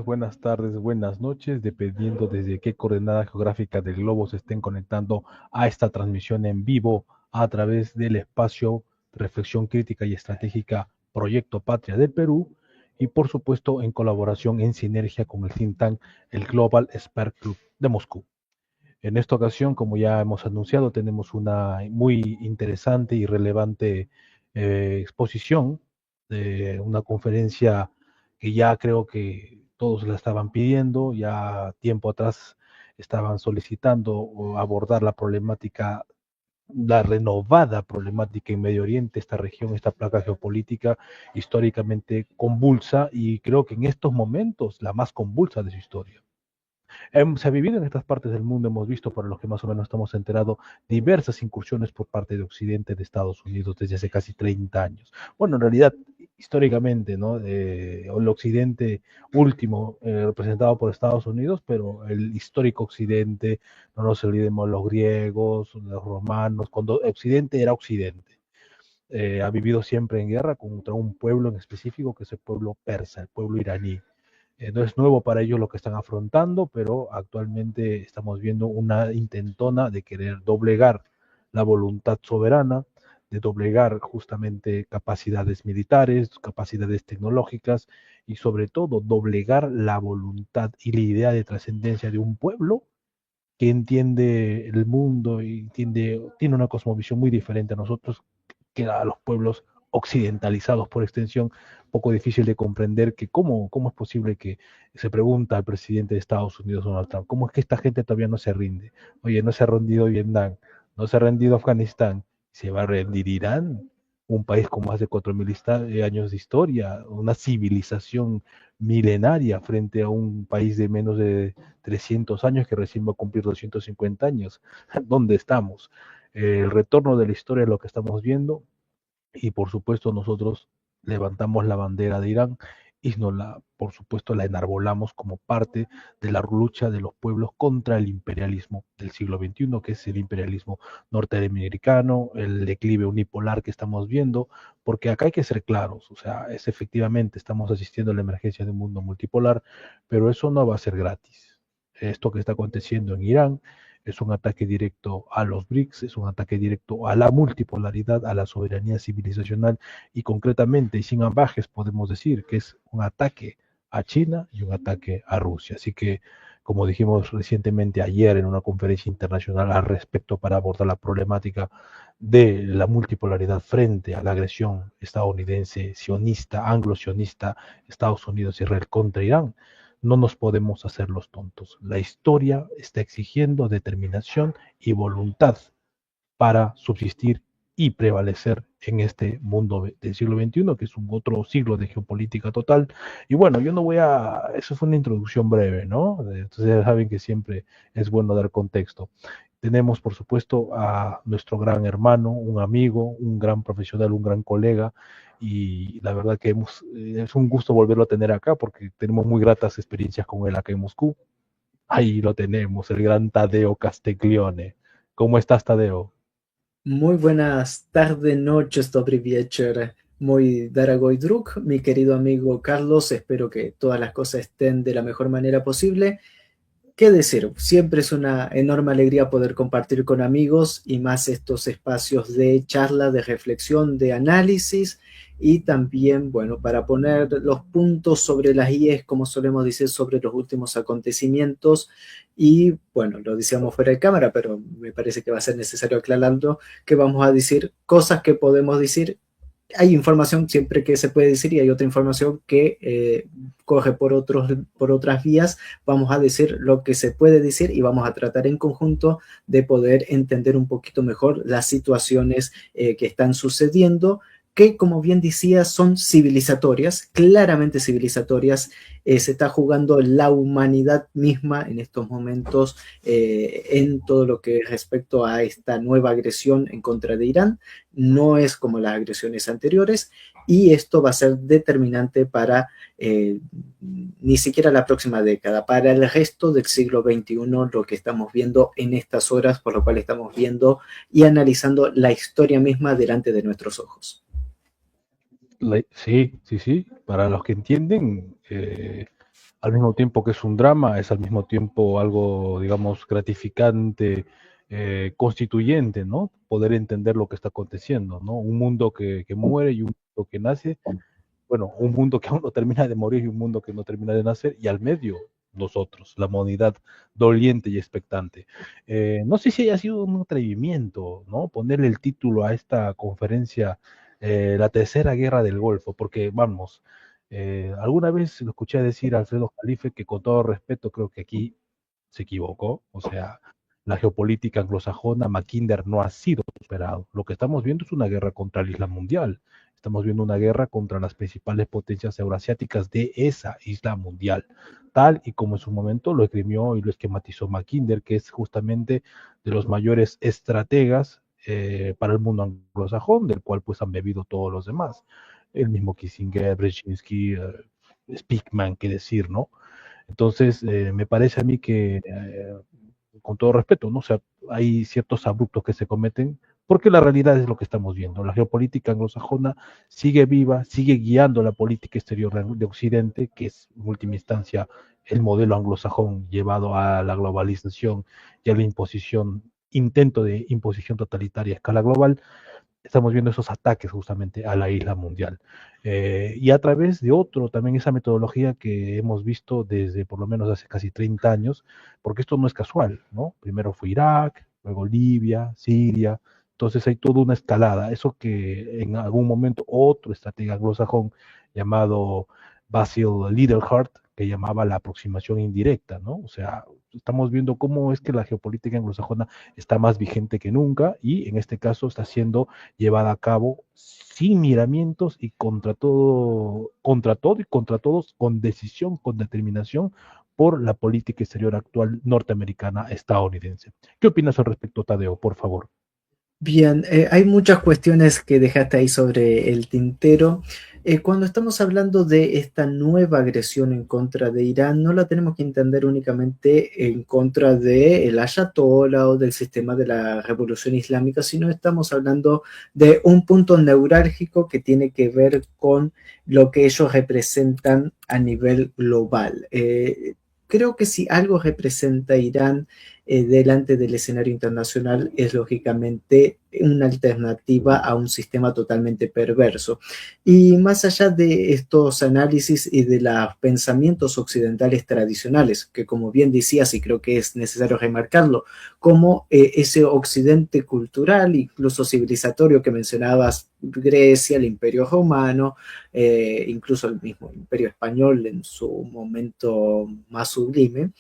días, buenas tardes, buenas noches, dependiendo desde qué coordenada geográfica del globo se estén conectando a esta transmisión en vivo a través del espacio de reflexión crítica y estratégica Proyecto Patria del Perú y por supuesto en colaboración en sinergia con el think tank, el Global Expert Club de Moscú. En esta ocasión, como ya hemos anunciado, tenemos una muy interesante y relevante exposición de una conferencia que ya creo que todos la estaban pidiendo, ya tiempo atrás estaban solicitando abordar la problemática, la renovada problemática en Medio Oriente, esta región, esta placa geopolítica históricamente convulsa y creo que en estos momentos la más convulsa de su historia. Se ha vivido en estas partes del mundo, hemos visto, para los que más o menos estamos enterados, diversas incursiones por parte de Occidente, de Estados Unidos, desde hace casi 30 años. Bueno, en realidad, históricamente, ¿no? El Occidente último, representado por Estados Unidos, pero el histórico Occidente, no nos olvidemos los griegos, los romanos, cuando Occidente era Occidente. Ha vivido siempre en guerra contra un pueblo en específico, que es el pueblo persa, el pueblo iraní. No es nuevo para ellos lo que están afrontando, pero actualmente estamos viendo una intentona de querer doblegar la voluntad soberana, de doblegar justamente capacidades militares, capacidades tecnológicas y sobre todo doblegar la voluntad y la idea de trascendencia de un pueblo que entiende el mundo y tiene una cosmovisión muy diferente a nosotros, que a los pueblos occidentalizados por extensión, poco difícil de comprender que cómo es posible que se pregunta al presidente de Estados Unidos, Donald Trump, cómo es que esta gente todavía no se rinde. Oye, no se ha rendido Vietnam, no se ha rendido Afganistán, ¿se va a rendir Irán? Un país con más de 4.000 años de historia, una civilización milenaria frente a un país de menos de 300 años que recién va a cumplir 250 años. ¿Dónde estamos? El retorno de la historia es lo que estamos viendo y por supuesto nosotros levantamos la bandera de Irán y por supuesto la enarbolamos como parte de la lucha de los pueblos contra el imperialismo del siglo XXI, que es el imperialismo norteamericano, el declive unipolar que estamos viendo, porque acá hay que ser claros, o sea, es efectivamente estamos asistiendo a la emergencia de un mundo multipolar, pero eso no va a ser gratis. Esto que está aconteciendo en Irán es un ataque directo a los BRICS, es un ataque directo a la multipolaridad, a la soberanía civilizacional y concretamente, y sin ambajes, podemos decir que es un ataque a China y un ataque a Rusia. Así que, como dijimos recientemente ayer en una conferencia internacional al respecto para abordar la problemática de la multipolaridad frente a la agresión estadounidense, sionista, anglo-sionista, Estados Unidos y Israel contra Irán, no nos podemos hacer los tontos. La historia está exigiendo determinación y voluntad para subsistir y prevalecer en este mundo del siglo XXI, que es un otro siglo de geopolítica total. Y bueno, yo no voy a, eso fue una introducción breve, ¿no? Entonces ya saben que siempre es bueno dar contexto. Tenemos, por supuesto, a nuestro gran hermano, un amigo, un gran profesional, un gran colega, y la verdad que es un gusto volverlo a tener acá porque tenemos muy gratas experiencias con él acá en Moscú. Ahí lo tenemos, el gran Tadeo Castiglione. ¿Cómo estás, Tadeo? Muy buenas tardes, noches, dobry wieczór, muy daragoy druk, mi querido amigo Carlos. Espero que todas las cosas estén de la mejor manera posible. ¿Qué decir? Siempre es una enorme alegría poder compartir con amigos y más estos espacios de charla, de reflexión, de análisis y también, bueno, para poner los puntos sobre las IES, como solemos decir, sobre los últimos acontecimientos. Y bueno, lo decíamos fuera de cámara, pero me parece que va a ser necesario aclararlo, que vamos a decir cosas que podemos decir. Hay información siempre que se puede decir y hay otra información que corre por otras vías. Vamos a decir lo que se puede decir y vamos a tratar en conjunto de poder entender un poquito mejor las situaciones que están sucediendo, que como bien decía son civilizatorias, claramente civilizatorias. Se está jugando la humanidad misma en estos momentos en todo lo que respecto a esta nueva agresión en contra de Irán. No es como las agresiones anteriores y esto va a ser determinante para ni siquiera la próxima década, para el resto del siglo XXI, lo que estamos viendo en estas horas, por lo cual estamos viendo y analizando la historia misma delante de nuestros ojos. Sí, sí, sí. Para los que entienden, al mismo tiempo que es un drama, es al mismo tiempo algo, digamos, gratificante, constituyente, ¿no? Poder entender lo que está aconteciendo, ¿no? Un mundo que muere y un mundo que nace, bueno, un mundo que aún no termina de morir y un mundo que no termina de nacer, y al medio nosotros, la humanidad doliente y expectante. No sé si haya sido un atrevimiento, ¿no? Ponerle el título a esta conferencia, la tercera guerra del Golfo, porque vamos, alguna vez lo escuché decir a Alfredo Jalife que con todo respeto creo que aquí se equivocó, o sea, la geopolítica anglosajona, Mackinder no ha sido superado. Lo que estamos viendo es una guerra contra el Isla mundial. Estamos viendo una guerra contra las principales potencias eurasiáticas de esa isla mundial, tal y como en su momento lo esgrimió y lo esquematizó Mackinder, que es justamente de los mayores estrategas para el mundo anglosajón, del cual pues han bebido todos los demás. El mismo Kissinger, Brzezinski, Speakman, qué decir, ¿no? Entonces, me parece a mí que, con todo respeto, ¿no? O sea, hay ciertos abruptos que se cometen, porque la realidad es lo que estamos viendo. La geopolítica anglosajona sigue viva, sigue guiando la política exterior de Occidente, que es en última instancia el modelo anglosajón llevado a la globalización y a la imposición, intento de imposición totalitaria a escala global. Estamos viendo esos ataques justamente a la isla mundial. Y a través de otro, también esa metodología que hemos visto desde por lo menos hace casi 30 años, porque esto no es casual, ¿no? Primero fue Irak, luego Libia, Siria, entonces hay toda una escalada, eso que en algún momento otro estratega anglosajón llamado Basil Littleheart, que llamaba la aproximación indirecta, ¿no? O sea, estamos viendo cómo es que la geopolítica anglosajona está más vigente que nunca y en este caso está siendo llevada a cabo sin miramientos y contra todo y contra todos, con decisión, con determinación, por la política exterior actual norteamericana estadounidense. ¿Qué opinas al respecto, Tadeo, por favor? Bien, hay muchas cuestiones que dejaste ahí sobre el tintero. Cuando estamos hablando de esta nueva agresión en contra de Irán, no la tenemos que entender únicamente en contra del Ayatollah o del sistema de la revolución islámica, sino estamos hablando de un punto neurálgico que tiene que ver con lo que ellos representan a nivel global. Creo que si algo representa Irán delante del escenario internacional es lógicamente una alternativa a un sistema totalmente perverso. Y más allá de estos análisis y de los pensamientos occidentales tradicionales, que como bien decías, y creo que es necesario remarcarlo, como ese occidente cultural, incluso civilizatorio que mencionabas, Grecia, el Imperio Romano, incluso el mismo Imperio Español en su momento más sublime,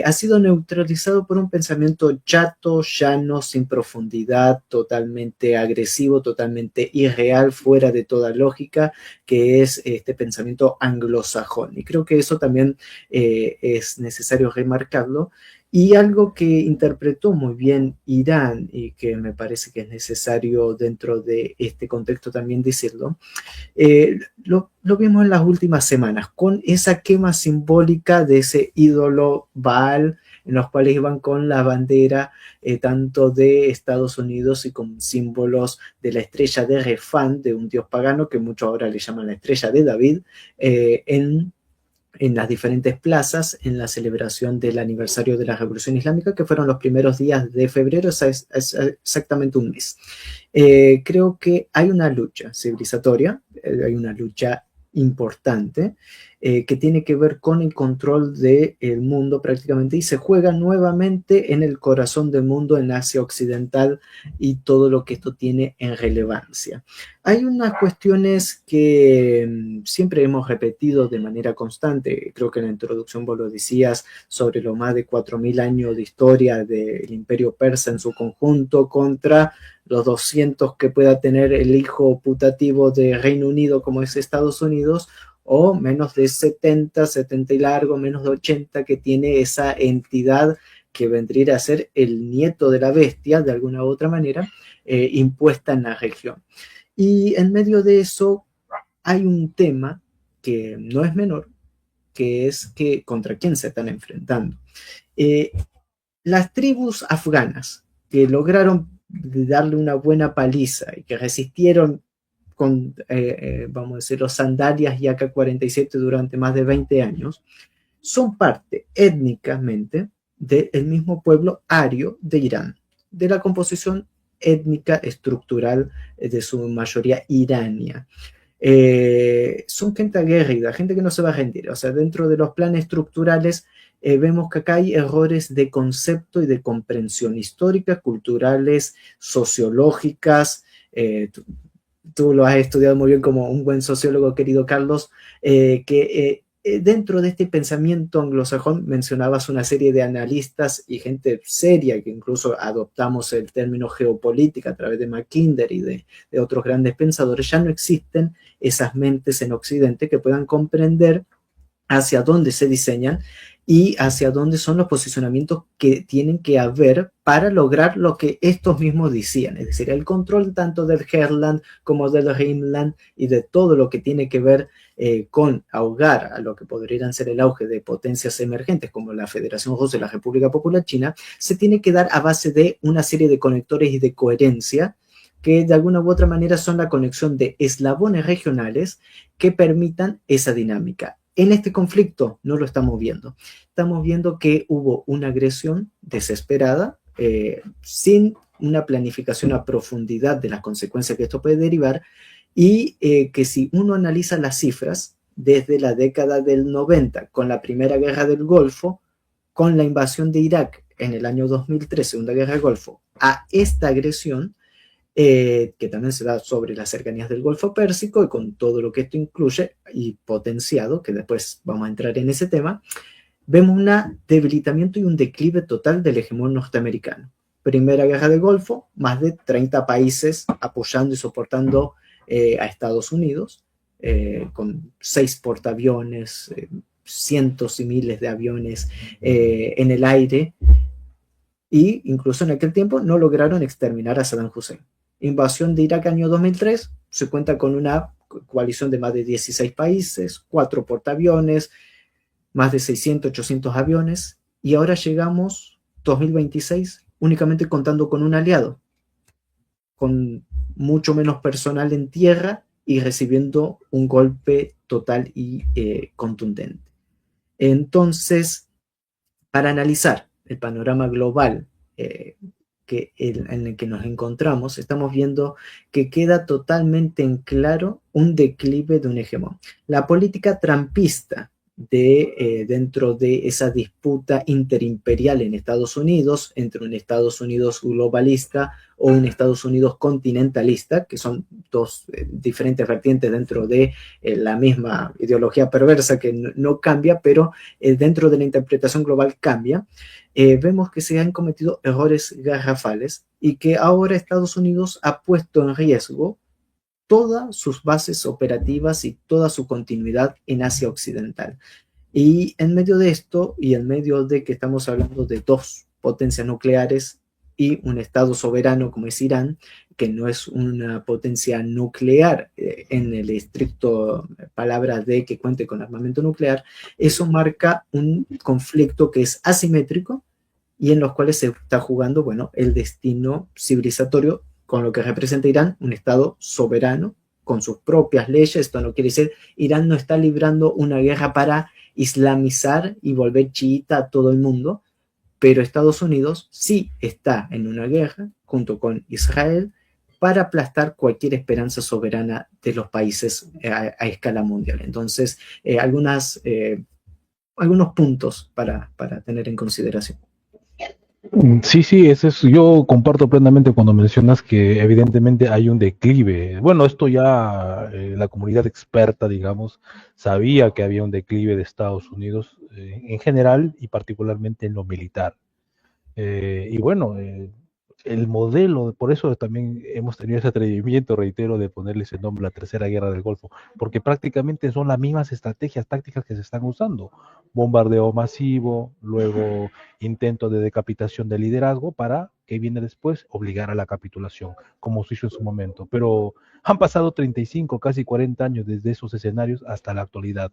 ha sido neutralizado por un pensamiento chato, llano, sin profundidad, totalmente agresivo, totalmente irreal, fuera de toda lógica, que es este pensamiento anglosajón. Y creo que eso también es necesario remarcarlo. Y algo que interpretó muy bien Irán y que me parece que es necesario dentro de este contexto también decirlo, lo vimos en las últimas semanas, con esa quema simbólica de ese ídolo Baal, en los cuales iban con la bandera tanto de Estados Unidos y con símbolos de la estrella de Refán, de un dios pagano que muchos ahora le llaman la estrella de David, en las diferentes plazas en la celebración del aniversario de la Revolución Islámica, que fueron los primeros días de febrero, es exactamente un mes. Creo que hay una lucha civilizatoria, hay una lucha importante que tiene que ver con el control del mundo prácticamente y se juega nuevamente en el corazón del mundo, en Asia Occidental y todo lo que esto tiene en relevancia. Hay unas cuestiones que siempre hemos repetido de manera constante, creo que en la introducción vos lo decías, sobre los más de 4.000 años de historia del imperio persa en su conjunto contra los 200 que pueda tener el hijo putativo de Reino Unido como es Estados Unidos, o menos de 70, 70 y largo, menos de 80 que tiene esa entidad que vendría a ser el nieto de la bestia, de alguna u otra manera, impuesta en la región. Y en medio de eso hay un tema que no es menor, que es que contra quién se están enfrentando. Eh, las tribus afganas que lograron darle una buena paliza y que resistieron con, vamos a decir, los sandalias y AK-47 durante más de 20 años, son parte étnicamente del mismo pueblo ario de Irán, de la composición étnica estructural de su mayoría irania. Son gente aguerrida, gente que no se va a rendir. O sea, dentro de los planes estructurales vemos que acá hay errores de concepto y de comprensión histórica, culturales, sociológicas. Tú lo has estudiado muy bien como un buen sociólogo, querido Carlos, que dentro de este pensamiento anglosajón mencionabas una serie de analistas y gente seria, que incluso adoptamos el término geopolítica a través de Mackinder y de otros grandes pensadores. Ya no existen esas mentes en Occidente que puedan comprender hacia dónde se diseñan y hacia dónde son los posicionamientos que tienen que haber para lograr lo que estos mismos decían, es decir, el control tanto del Herland como del Rhineland y de todo lo que tiene que ver con ahogar a lo que podrían ser el auge de potencias emergentes como la Federación Rusa y la República Popular China, se tiene que dar a base de una serie de conectores y de coherencia que de alguna u otra manera son la conexión de eslabones regionales que permitan esa dinámica. En este conflicto no lo estamos viendo. Estamos viendo que hubo una agresión desesperada, sin una planificación a profundidad de las consecuencias que esto puede derivar, y que si uno analiza las cifras, desde la década del 90, con la Primera Guerra del Golfo, con la invasión de Irak en el año 2003, Segunda Guerra del Golfo, a esta agresión, que también se da sobre las cercanías del Golfo Pérsico y con todo lo que esto incluye y potenciado, que después vamos a entrar en ese tema, vemos un debilitamiento y un declive total del hegemón norteamericano. Primera Guerra del Golfo, más de 30 países apoyando y soportando a Estados Unidos, con 6 portaaviones, cientos y miles de aviones en el aire, y incluso en aquel tiempo no lograron exterminar a Saddam Hussein. Invasión de Irak año 2003, se cuenta con una coalición de más de 16 países, 4 portaaviones, más de 600, 800 aviones, y ahora llegamos 2026 únicamente contando con un aliado, con mucho menos personal en tierra y recibiendo un golpe total y contundente. Entonces, para analizar el panorama global en el que nos encontramos, estamos viendo que queda totalmente en claro un declive de un hegemón. La política trampista dentro de esa disputa interimperial en Estados Unidos, entre un Estados Unidos globalista o un Estados Unidos continentalista, que son dos diferentes vertientes dentro de la misma ideología perversa que no cambia, pero dentro de la interpretación global cambia. Vemos que se han cometido errores garrafales y que ahora Estados Unidos ha puesto en riesgo todas sus bases operativas y toda su continuidad en Asia Occidental. Y en medio de esto, y en medio de que estamos hablando de 2 potencias nucleares y un Estado soberano como es Irán, que no es una potencia nuclear en el estricto palabra de que cuente con armamento nuclear, eso marca un conflicto que es asimétrico y en los cuales se está jugando, bueno, el destino civilizatorio con lo que representa Irán, un Estado soberano, con sus propias leyes. Esto no quiere decir, Irán no está librando una guerra para islamizar y volver chiita a todo el mundo, pero Estados Unidos sí está en una guerra junto con Israel para aplastar cualquier esperanza soberana de los países a escala mundial. Entonces, algunos puntos para tener en consideración. Sí, sí, yo comparto plenamente cuando mencionas que evidentemente hay un declive. Bueno, esto ya la comunidad experta, digamos, sabía que había un declive de Estados Unidos en general y particularmente en lo militar. Y bueno, el modelo, por eso también hemos tenido ese atrevimiento, reitero, de ponerle ese nombre, la Tercera Guerra del Golfo, porque prácticamente son las mismas estrategias tácticas que se están usando. Bombardeo masivo, luego intento de decapitación de liderazgo para, que viene después, obligar a la capitulación, como se hizo en su momento. Pero han pasado 35, casi 40 años desde esos escenarios hasta la actualidad.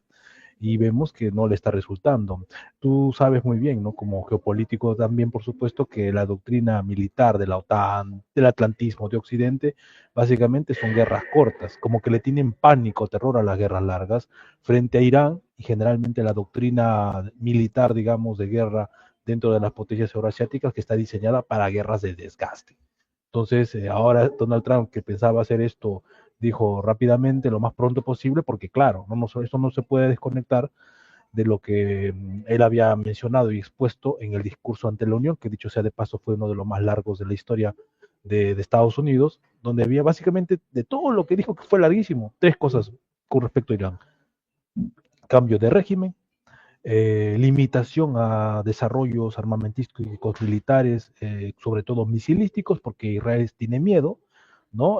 y vemos que no le está resultando. Tú sabes muy bien, ¿no? Como geopolítico también, por supuesto, que la doctrina militar de la OTAN, del atlantismo de Occidente, básicamente son guerras cortas, como que le tienen pánico, terror a las guerras largas frente a Irán, y generalmente la doctrina militar, digamos, de guerra dentro de las potencias euroasiáticas, que está diseñada para guerras de desgaste. Entonces, ahora Donald Trump, que pensaba hacer esto, dijo rápidamente, lo más pronto posible, porque claro, esto no se puede desconectar de lo que él había mencionado y expuesto en el discurso ante la Unión, que dicho sea de paso fue uno de los más largos de la historia de Estados Unidos, donde había básicamente de todo lo que dijo, que fue larguísimo, tres cosas con respecto a Irán: cambio de régimen, limitación a desarrollos armamentísticos militares, sobre todo misilísticos, porque Israel tiene miedo, ¿no?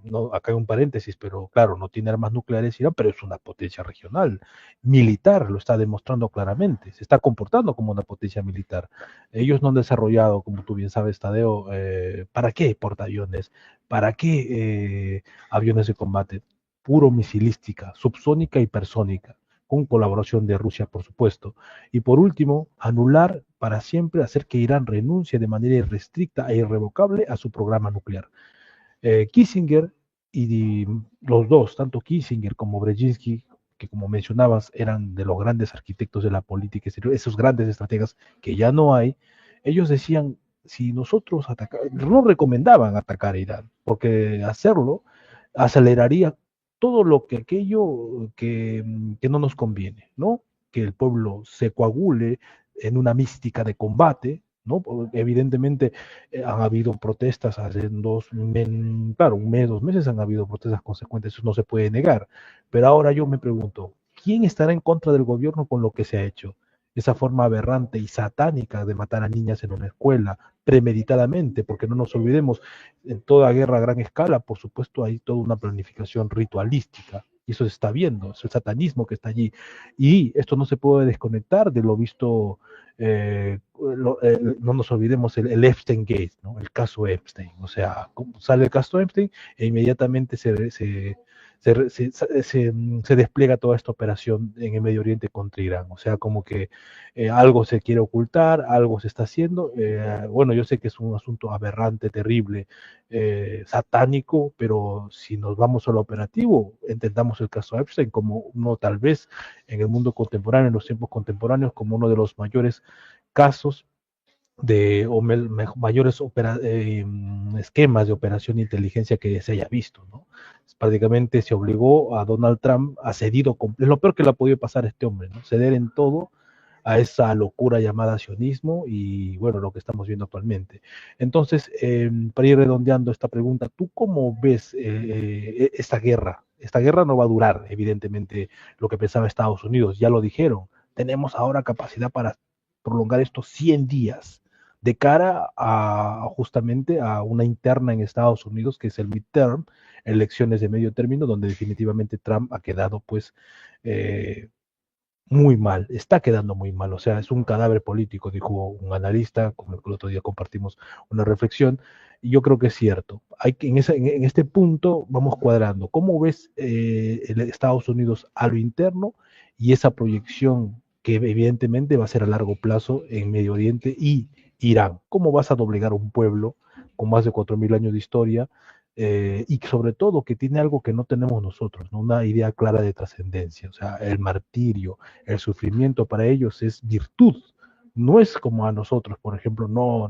No, acá hay un paréntesis, pero claro, no tiene armas nucleares Irán, pero es una potencia regional, militar, lo está demostrando claramente, se está comportando como una potencia militar. Ellos no han desarrollado, como tú bien sabes, Tadeo, ¿para qué portaaviones? ¿Para qué aviones de combate? Puro misilística, subsónica y hipersónica, con colaboración de Rusia, por supuesto. Y por último, anular para siempre, hacer que Irán renuncie de manera irrestricta e irrevocable a su programa nuclear. Kissinger y los dos, tanto Kissinger como Brzezinski, que como mencionabas eran de los grandes arquitectos de la política exterior, esos grandes estrategas que ya no hay, ellos decían, si nosotros atacamos, no recomendaban atacar a Irán, porque hacerlo aceleraría todo lo que aquello que no nos conviene, ¿no? Que el pueblo se coagule en una mística de combate, ¿no? Evidentemente han habido protestas hace claro, un mes, 2 meses han habido protestas consecuentes, eso no se puede negar. Pero ahora yo me pregunto, ¿quién estará en contra del gobierno con lo que se ha hecho? Esa forma aberrante y satánica de matar a niñas en una escuela, premeditadamente, porque no nos olvidemos, en toda guerra a gran escala, por supuesto, hay toda una planificación ritualística. Y eso se está viendo, es el satanismo que está allí. Y esto no se puede desconectar de lo visto, no nos olvidemos el Epstein Gate, ¿no? El caso Epstein. O sea, sale el caso Epstein e inmediatamente se despliega toda esta operación en el Medio Oriente contra Irán. O sea, como que algo se quiere ocultar, algo se está haciendo. Bueno, yo sé que es un asunto aberrante, terrible, satánico, pero si nos vamos al operativo, entendamos el caso Epstein como uno, tal vez en el mundo contemporáneo, en los tiempos contemporáneos, como uno de los mayores casos o mayores esquemas de operación de inteligencia que se haya visto, ¿no? Prácticamente se obligó a Donald Trump, a cedido, es lo peor que le ha podido pasar a este hombre, ¿no? Ceder en todo a esa locura llamada sionismo y bueno, lo que estamos viendo actualmente. Entonces, para ir redondeando esta pregunta, ¿tú cómo ves esta guerra? Esta guerra no va a durar, evidentemente, lo que pensaba Estados Unidos, ya lo dijeron, tenemos ahora capacidad para prolongar estos 100 días de cara a justamente a una interna en Estados Unidos, que es el midterm, elecciones de medio término, donde definitivamente Trump ha quedado pues muy mal, está quedando muy mal, o sea, es un cadáver político, dijo un analista, con el que el otro día compartimos una reflexión, y yo creo que es cierto. Hay que, en este punto vamos cuadrando. ¿Cómo ves el Estados Unidos a lo interno y esa proyección que evidentemente va a ser a largo plazo en Medio Oriente y Irán? ¿Cómo vas a doblegar un pueblo con más de 4.000 años de historia, y sobre todo que tiene algo que no tenemos nosotros, ¿no? Una idea clara de trascendencia, o sea, el martirio, el sufrimiento para ellos es virtud, no es como a nosotros, por ejemplo, no,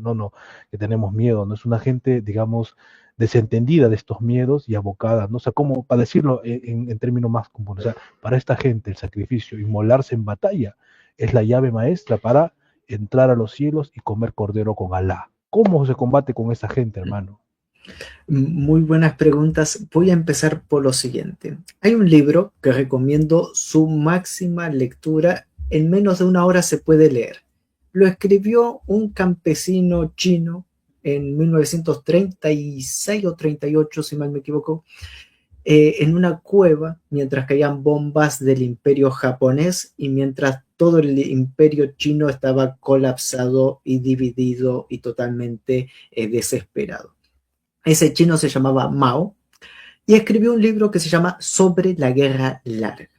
que tenemos miedo, no es una gente, digamos, desentendida de estos miedos y abocada, ¿no? O sea, como para decirlo en términos más comunes, o sea, para esta gente el sacrificio, inmolarse en batalla, es la llave maestra para entrar a los cielos y comer cordero con Alá. ¿Cómo se combate con esa gente, hermano? Muy buenas preguntas. Voy a empezar por lo siguiente. Hay un libro que recomiendo su máxima lectura. En menos de una hora se puede leer. Lo escribió un campesino chino en 1936 o 38, si mal me equivoco, en una cueva mientras caían bombas del imperio japonés y mientras todo el imperio chino estaba colapsado y dividido y totalmente desesperado. Ese chino se llamaba Mao y escribió un libro que se llama Sobre la Guerra Larga.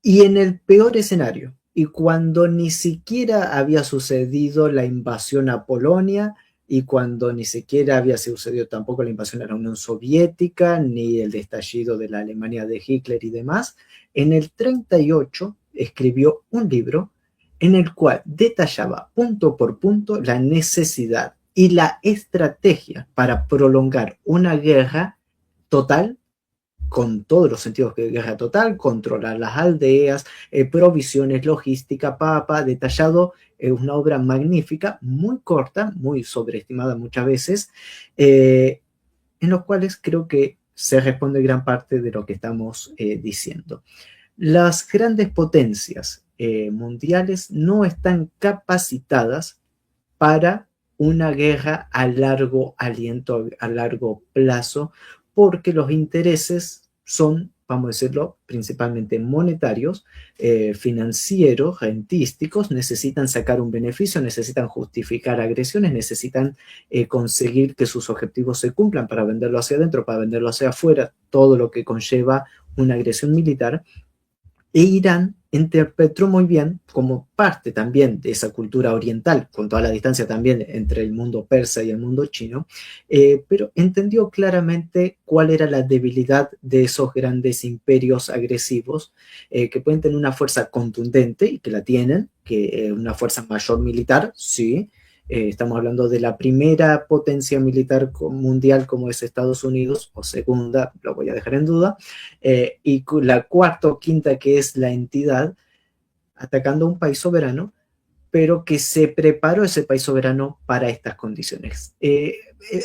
Y en el peor escenario, y cuando ni siquiera había sucedido la invasión a Polonia, y cuando ni siquiera había sucedido tampoco la invasión a la Unión Soviética, ni el estallido de la Alemania de Hitler y demás, en el 38 escribió un libro en el cual detallaba punto por punto la necesidad y la estrategia para prolongar una guerra total, con todos los sentidos de guerra total, controlar las aldeas, provisiones, logística, papa, detallado, una obra magnífica, muy corta, muy sobreestimada muchas veces, en los cuales creo que se responde gran parte de lo que estamos diciendo. Las grandes potencias mundiales no están capacitadas para una guerra a largo aliento, a largo plazo, porque los intereses son, vamos a decirlo, principalmente monetarios, financieros, rentísticos, necesitan sacar un beneficio, necesitan justificar agresiones, necesitan conseguir que sus objetivos se cumplan para venderlo hacia adentro, para venderlo hacia afuera, todo lo que conlleva una agresión militar. E Irán interpretó muy bien, como parte también de esa cultura oriental, con toda la distancia también entre el mundo persa y el mundo chino, pero entendió claramente cuál era la debilidad de esos grandes imperios agresivos, que pueden tener una fuerza contundente, y que la tienen, que una fuerza mayor militar, sí. Estamos hablando de la primera potencia militar mundial como es Estados Unidos, o segunda, lo voy a dejar en duda, y la cuarta o quinta, que es la entidad, atacando a un país soberano, pero que se preparó ese país soberano para estas condiciones.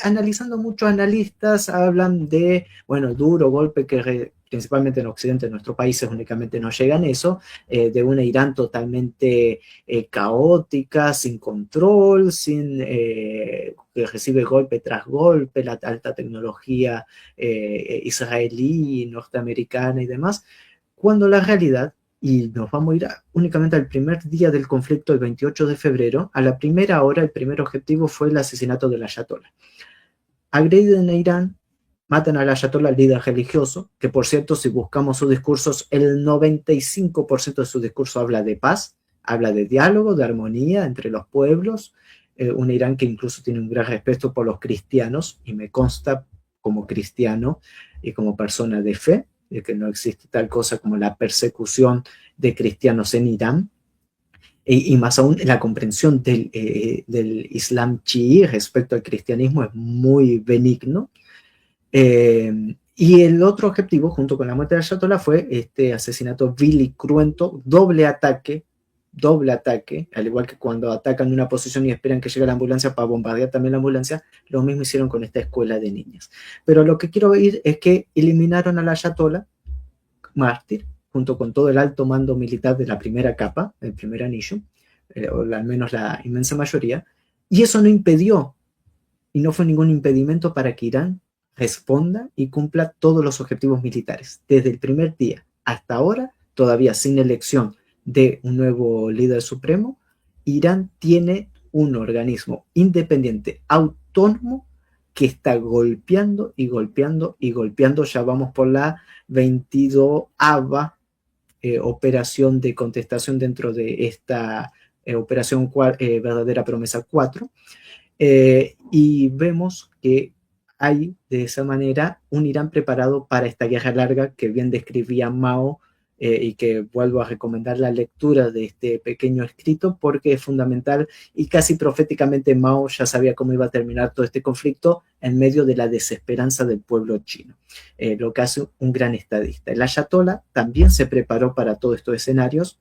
Analizando, muchos analistas hablan de, bueno, duro golpe que principalmente en Occidente, en nuestros países únicamente nos llegan eso, de una Irán totalmente caótica, sin control, que recibe golpe tras golpe, la alta tecnología israelí, norteamericana y demás, cuando la realidad, y nos vamos a ir únicamente al primer día del conflicto, el 28 de febrero, a la primera hora, el primer objetivo fue el asesinato del ayatolá. Agreden a Irán, matan al ayatolá, el líder religioso, que por cierto, si buscamos sus discursos, el 95% de su discurso habla de paz, habla de diálogo, de armonía entre los pueblos, un Irán que incluso tiene un gran respeto por los cristianos, y me consta como cristiano y como persona de fe, de que no existe tal cosa como la persecución de cristianos en Irán, y más aún la comprensión del Islam chií respecto al cristianismo es muy benigno. Y el otro objetivo, junto con la muerte de Ayatollah, fue este asesinato vil y cruento, doble ataque, al igual que cuando atacan una posición y esperan que llegue la ambulancia para bombardear también la ambulancia, lo mismo hicieron con esta escuela de niñas. Pero lo que quiero oír es que eliminaron al Ayatollah, mártir, junto con todo el alto mando militar de la primera capa, el primer anillo, o al menos la inmensa mayoría, y eso no impidió, y no fue ningún impedimento para que Irán responda y cumpla todos los objetivos militares. Desde el primer día hasta ahora, todavía sin elección de un nuevo líder supremo, Irán tiene un organismo independiente, autónomo, que está golpeando y golpeando y golpeando. Ya vamos por la 22ª operación de contestación dentro de esta operación Verdadera Promesa 4. Y vemos que hay de esa manera un Irán preparado para esta guerra larga que bien describía Mao, y que vuelvo a recomendar la lectura de este pequeño escrito porque es fundamental, y casi proféticamente Mao ya sabía cómo iba a terminar todo este conflicto en medio de la desesperanza del pueblo chino, lo que hace un gran estadista. El Ayatollah también se preparó para todos estos escenarios.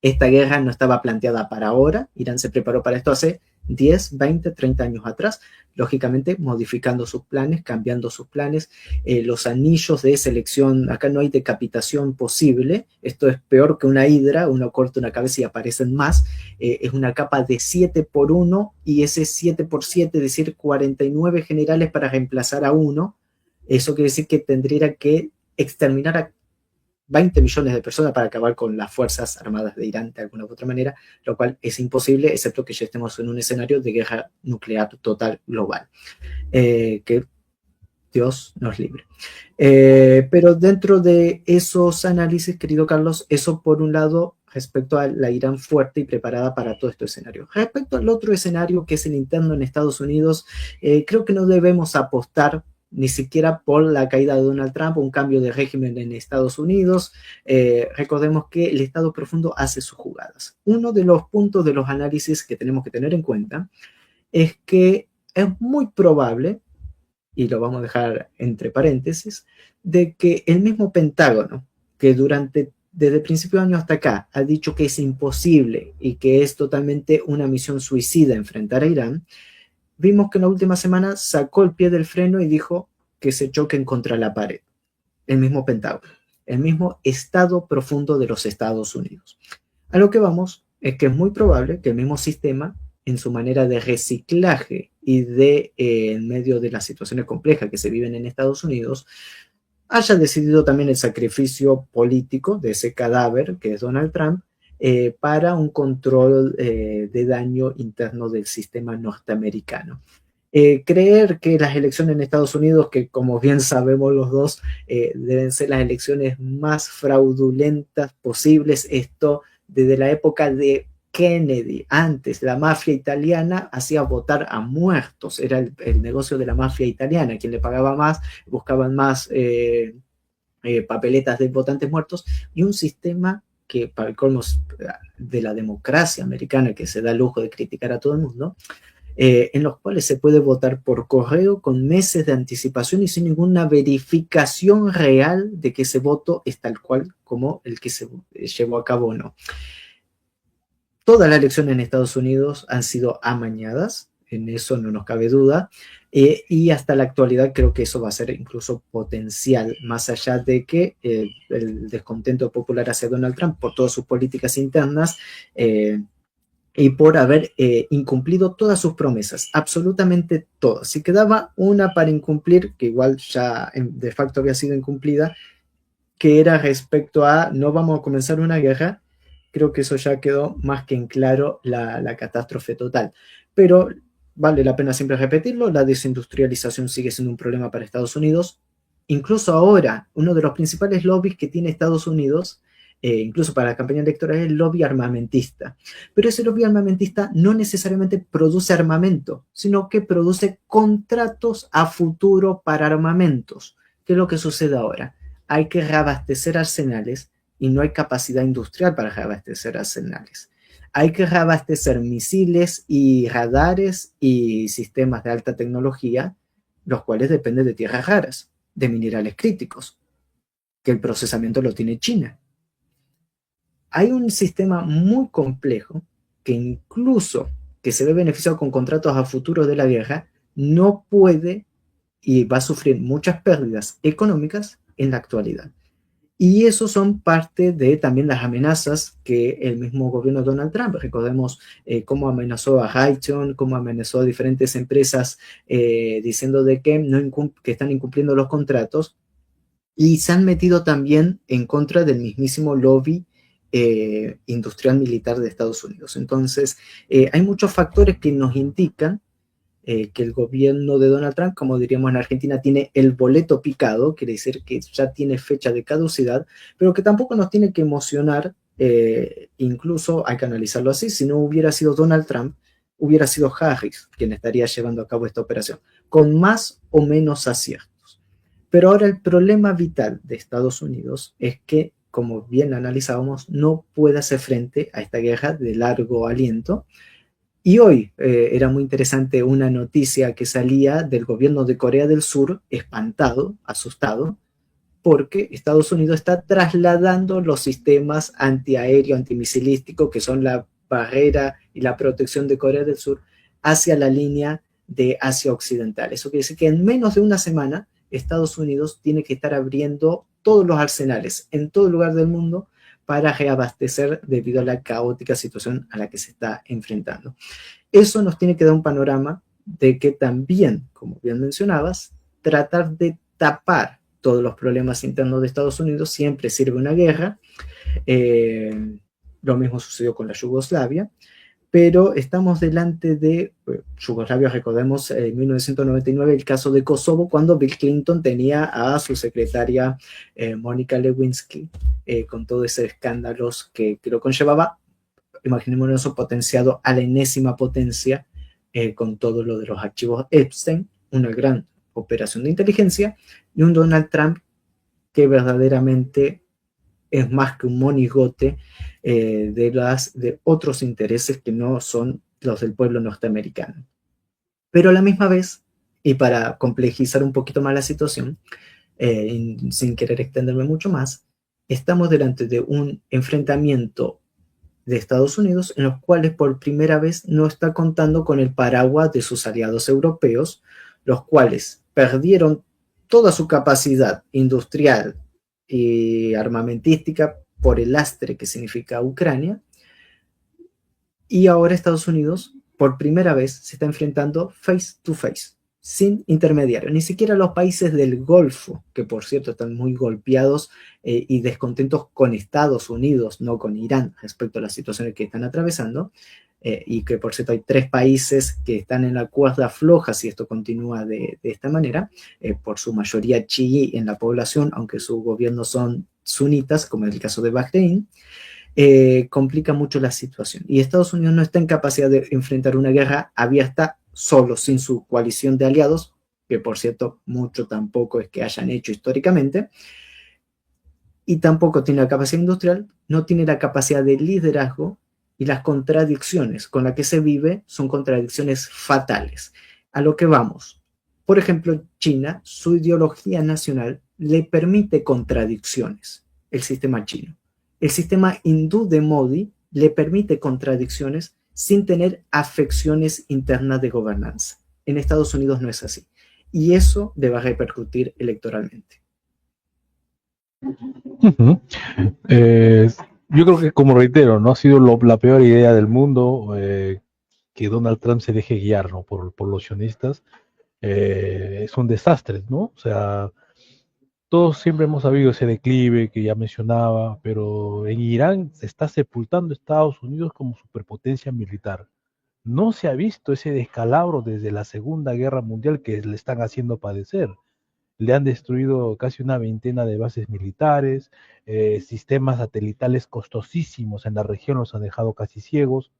Esta guerra no estaba planteada para ahora, Irán se preparó para esto hace 10, 20, 30 años atrás, lógicamente modificando sus planes, cambiando sus planes, los anillos de selección, acá no hay decapitación posible, esto es peor que una hidra, uno corta una cabeza y aparecen más, es una capa de 7x1, y ese 7x7, es decir, 49 generales para reemplazar a uno. Eso quiere decir que tendría que exterminar a 20 millones de personas para acabar con las Fuerzas Armadas de Irán de alguna u otra manera, lo cual es imposible, excepto que ya estemos en un escenario de guerra nuclear total global. Que Dios nos libre. Pero dentro de esos análisis, querido Carlos, eso por un lado respecto a la Irán fuerte y preparada para todo este escenario. Respecto al otro escenario, que es el interno en Estados Unidos, creo que no debemos apostar ni siquiera por la caída de Donald Trump o un cambio de régimen en Estados Unidos. Recordemos que el Estado profundo hace sus jugadas. Uno de los puntos de los análisis que tenemos que tener en cuenta es que es muy probable, y lo vamos a dejar entre paréntesis, de que el mismo Pentágono, que desde el principio de año hasta acá ha dicho que es imposible y que es totalmente una misión suicida enfrentar a Irán, vimos que en la última semana sacó el pie del freno y dijo que se choquen contra la pared. El mismo Pentágono, el mismo Estado profundo de los Estados Unidos. A lo que vamos es que es muy probable que el mismo sistema, en su manera de reciclaje y en medio de las situaciones complejas que se viven en Estados Unidos, haya decidido también el sacrificio político de ese cadáver que es Donald Trump para un control de daño interno del sistema norteamericano. Creer que las elecciones en Estados Unidos, que como bien sabemos los dos, deben ser las elecciones más fraudulentas posibles, esto desde la época de Kennedy, antes la mafia italiana hacía votar a muertos, era el negocio de la mafia italiana, quien le pagaba más, buscaban más papeletas de votantes muertos, y un sistema que para el colmo de la democracia americana, que se da el lujo de criticar a todo el mundo, en los cuales se puede votar por correo con meses de anticipación y sin ninguna verificación real de que ese voto es tal cual como el que se llevó a cabo o no. Todas las elecciones en Estados Unidos han sido amañadas, en eso no nos cabe duda, y hasta la actualidad creo que eso va a ser incluso potencial, más allá de que el descontento popular hacia Donald Trump por todas sus políticas internas y por haber incumplido todas sus promesas, absolutamente todas. Si quedaba una para incumplir, que igual ya de facto había sido incumplida, que era respecto a no vamos a comenzar una guerra, creo que eso ya quedó más que en claro la catástrofe total. Pero vale la pena siempre repetirlo, la desindustrialización sigue siendo un problema para Estados Unidos. Incluso ahora, uno de los principales lobbies que tiene Estados Unidos, incluso para la campaña electoral, es el lobby armamentista. Pero ese lobby armamentista no necesariamente produce armamento, sino que produce contratos a futuro para armamentos. ¿Qué es lo que sucede ahora? Hay que reabastecer arsenales y no hay capacidad industrial para reabastecer arsenales. Hay que reabastecer misiles y radares y sistemas de alta tecnología, los cuales dependen de tierras raras, de minerales críticos, que el procesamiento lo tiene China. Hay un sistema muy complejo que incluso que se ve beneficiado con contratos a futuro de la guerra, no puede y va a sufrir muchas pérdidas económicas en la actualidad. Y eso son parte de también las amenazas que el mismo gobierno de Donald Trump, recordemos cómo amenazó a Raytheon, cómo amenazó a diferentes empresas diciendo de que, que están incumpliendo los contratos, y se han metido también en contra del mismísimo lobby industrial militar de Estados Unidos. Entonces, hay muchos factores que nos indican que el gobierno de Donald Trump, como diríamos en Argentina, tiene el boleto picado, quiere decir que ya tiene fecha de caducidad, pero que tampoco nos tiene que emocionar, incluso hay que analizarlo así, si no hubiera sido Donald Trump, hubiera sido Harris quien estaría llevando a cabo esta operación, con más o menos aciertos. Pero ahora el problema vital de Estados Unidos es que, como bien analizábamos, no puede hacer frente a esta guerra de largo aliento. Y hoy era muy interesante una noticia que salía del gobierno de Corea del Sur, espantado, asustado, porque Estados Unidos está trasladando los sistemas antiaéreo, antimisilístico, que son la barrera y la protección de Corea del Sur, hacia la línea de Asia Occidental. Eso quiere decir que en menos de una semana Estados Unidos tiene que estar abriendo todos los arsenales en todo lugar del mundo para reabastecer debido a la caótica situación a la que se está enfrentando. Eso nos tiene que dar un panorama de que también, como bien mencionabas, tratar de tapar todos los problemas internos de Estados Unidos siempre sirve una guerra. Lo mismo sucedió con la Yugoslavia, pero estamos delante de Yugoslavia, recordemos, en 1999 el caso de Kosovo, cuando Bill Clinton tenía a su secretaria Mónica Lewinsky, con todos esos escándalos que lo conllevaba. Imaginémonos eso potenciado a la enésima potencia, con todo lo de los archivos Epstein, una gran operación de inteligencia, y un Donald Trump que verdaderamente es más que un monigote de otros intereses que no son los del pueblo norteamericano. Pero a la misma vez, y para complejizar un poquito más la situación, sin querer extenderme mucho más, estamos delante de un enfrentamiento de Estados Unidos en los cuales por primera vez no está contando con el paraguas de sus aliados europeos, los cuales perdieron toda su capacidad industrial y armamentística por el lastre que significa Ucrania, y ahora Estados Unidos por primera vez se está enfrentando face to face, sin intermediario. Ni siquiera los países del Golfo, que por cierto están muy golpeados y descontentos con Estados Unidos, no con Irán, respecto a las situaciones que están atravesando, y que por cierto hay 3 países que están en la cuerda floja si esto continúa de esta manera, por su mayoría chií en la población, aunque sus gobiernos son sunitas, como en el caso de Bahrein. Complica mucho la situación. Y Estados Unidos no está en capacidad de enfrentar una guerra abierta solo, sin su coalición de aliados, que por cierto, mucho tampoco es que hayan hecho históricamente, y tampoco tiene la capacidad industrial, no tiene la capacidad de liderazgo, y las contradicciones con las que se vive son contradicciones fatales. A lo que vamos. Por ejemplo, China, su ideología nacional le permite contradicciones, el sistema chino. El sistema hindú de Modi le permite contradicciones sin tener afecciones internas de gobernanza. En Estados Unidos no es así. Y eso le va a repercutir electoralmente. Uh-huh. Yo creo que, como reitero, no ha sido la peor idea del mundo que Donald Trump se deje guiar, ¿no? por los sionistas. Es un desastre, ¿no? O sea, todos siempre hemos sabido ese declive que ya mencionaba, pero en Irán se está sepultando Estados Unidos como superpotencia militar. No se ha visto ese descalabro desde la Segunda Guerra Mundial que le están haciendo padecer. Le han destruido casi una veintena de bases militares, sistemas satelitales costosísimos en la región los han dejado casi ciegos.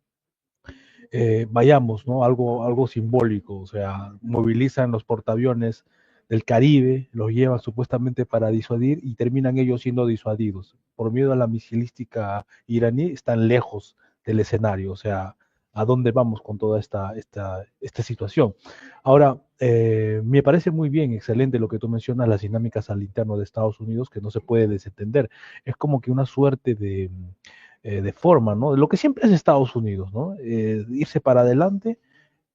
Vayamos, ¿no? Algo simbólico, o sea, movilizan los portaaviones del Caribe, los llevan supuestamente para disuadir y terminan ellos siendo disuadidos. Por miedo a la misilística iraní, están lejos del escenario, o sea, ¿a dónde vamos con toda esta situación? Ahora, me parece muy bien, excelente lo que tú mencionas, las dinámicas al interno de Estados Unidos, que no se puede desentender. Es como que una suerte de forma, ¿no? De lo que siempre es Estados Unidos, ¿no? Irse para adelante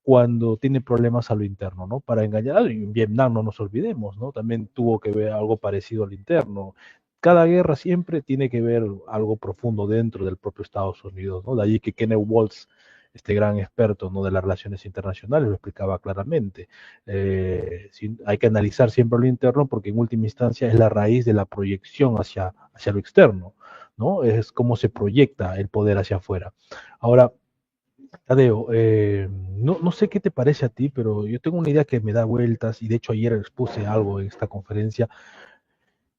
cuando tiene problemas a lo interno, ¿no? Para engañar, en Vietnam no nos olvidemos, ¿no? También tuvo que ver algo parecido al interno. Cada guerra siempre tiene que ver algo profundo dentro del propio Estados Unidos, ¿no? De allí que Kenneth Waltz, este gran experto, ¿no? de las relaciones internacionales, lo explicaba claramente. Hay que analizar siempre lo interno porque en última instancia es la raíz de la proyección hacia lo externo, ¿no? Es cómo se proyecta el poder hacia afuera. Ahora, Tadeo, no sé qué te parece a ti, pero yo tengo una idea que me da vueltas y de hecho ayer expuse algo en esta conferencia.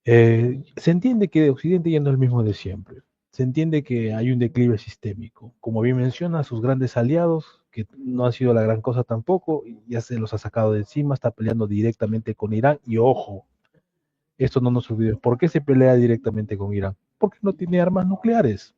Se entiende que Occidente ya no es el mismo de siempre. Se entiende que hay un declive sistémico. Como bien menciona, sus grandes aliados, que no han sido la gran cosa tampoco, ya se los ha sacado de encima, está peleando directamente con Irán. Y ojo, esto no nos olvidemos. ¿Por qué se pelea directamente con Irán? Porque no tiene armas nucleares.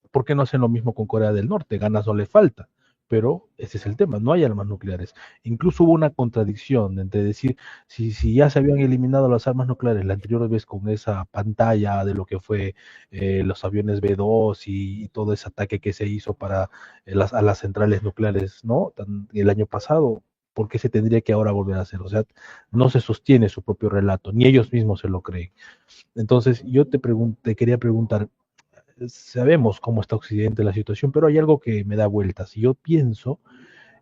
¿Por qué no hacen lo mismo con Corea del Norte? Ganas no le falta. Pero ese es el tema, no hay armas nucleares. Incluso hubo una contradicción entre decir, si ya se habían eliminado las armas nucleares la anterior vez con esa pantalla de lo que fue los aviones B-2 y todo ese ataque que se hizo para a las centrales nucleares, ¿no? El año pasado, ¿por qué se tendría que ahora volver a hacer? O sea, no se sostiene su propio relato, ni ellos mismos se lo creen. Entonces, yo te quería preguntar, sabemos cómo está Occidente la situación, pero hay algo que me da vueltas y yo pienso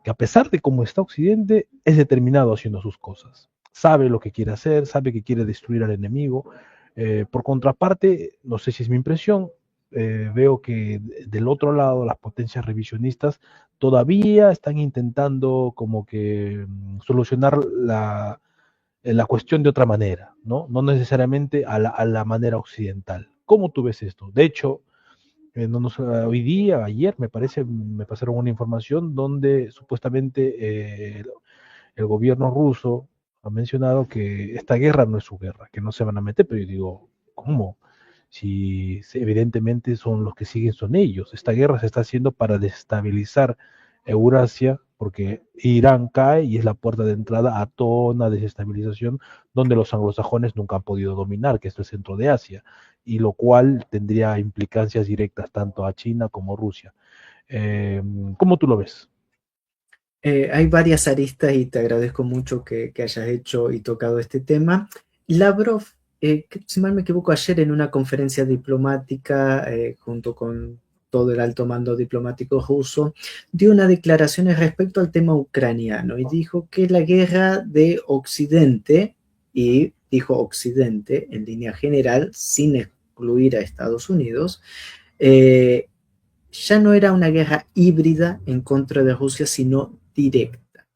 que a pesar de cómo está Occidente, es determinado haciendo sus cosas. Sabe lo que quiere hacer, sabe que quiere destruir al enemigo. Por contraparte, no sé si es mi impresión, veo que del otro lado las potencias revisionistas todavía están intentando como que solucionar la cuestión de otra manera, ¿no? No necesariamente a la manera occidental. ¿Cómo tú ves esto? De hecho, hoy día, ayer, me parece, me pasaron una información donde supuestamente el gobierno ruso ha mencionado que esta guerra no es su guerra, que no se van a meter, pero yo digo, ¿cómo? Si evidentemente son los que siguen, son ellos. Esta guerra se está haciendo para desestabilizar Eurasia, porque Irán cae y es la puerta de entrada a toda una desestabilización donde los anglosajones nunca han podido dominar, que es el centro de Asia, y lo cual tendría implicancias directas tanto a China como a Rusia. ¿Cómo tú lo ves? Hay varias aristas y te agradezco mucho que hayas hecho y tocado este tema. Lavrov, si mal me equivoco, ayer en una conferencia diplomática junto con todo el alto mando diplomático ruso, dio unas declaraciones respecto al tema ucraniano y dijo que la guerra de Occidente, y dijo Occidente en línea general, sin excluir a Estados Unidos, ya no era una guerra híbrida en contra de Rusia, sino directa.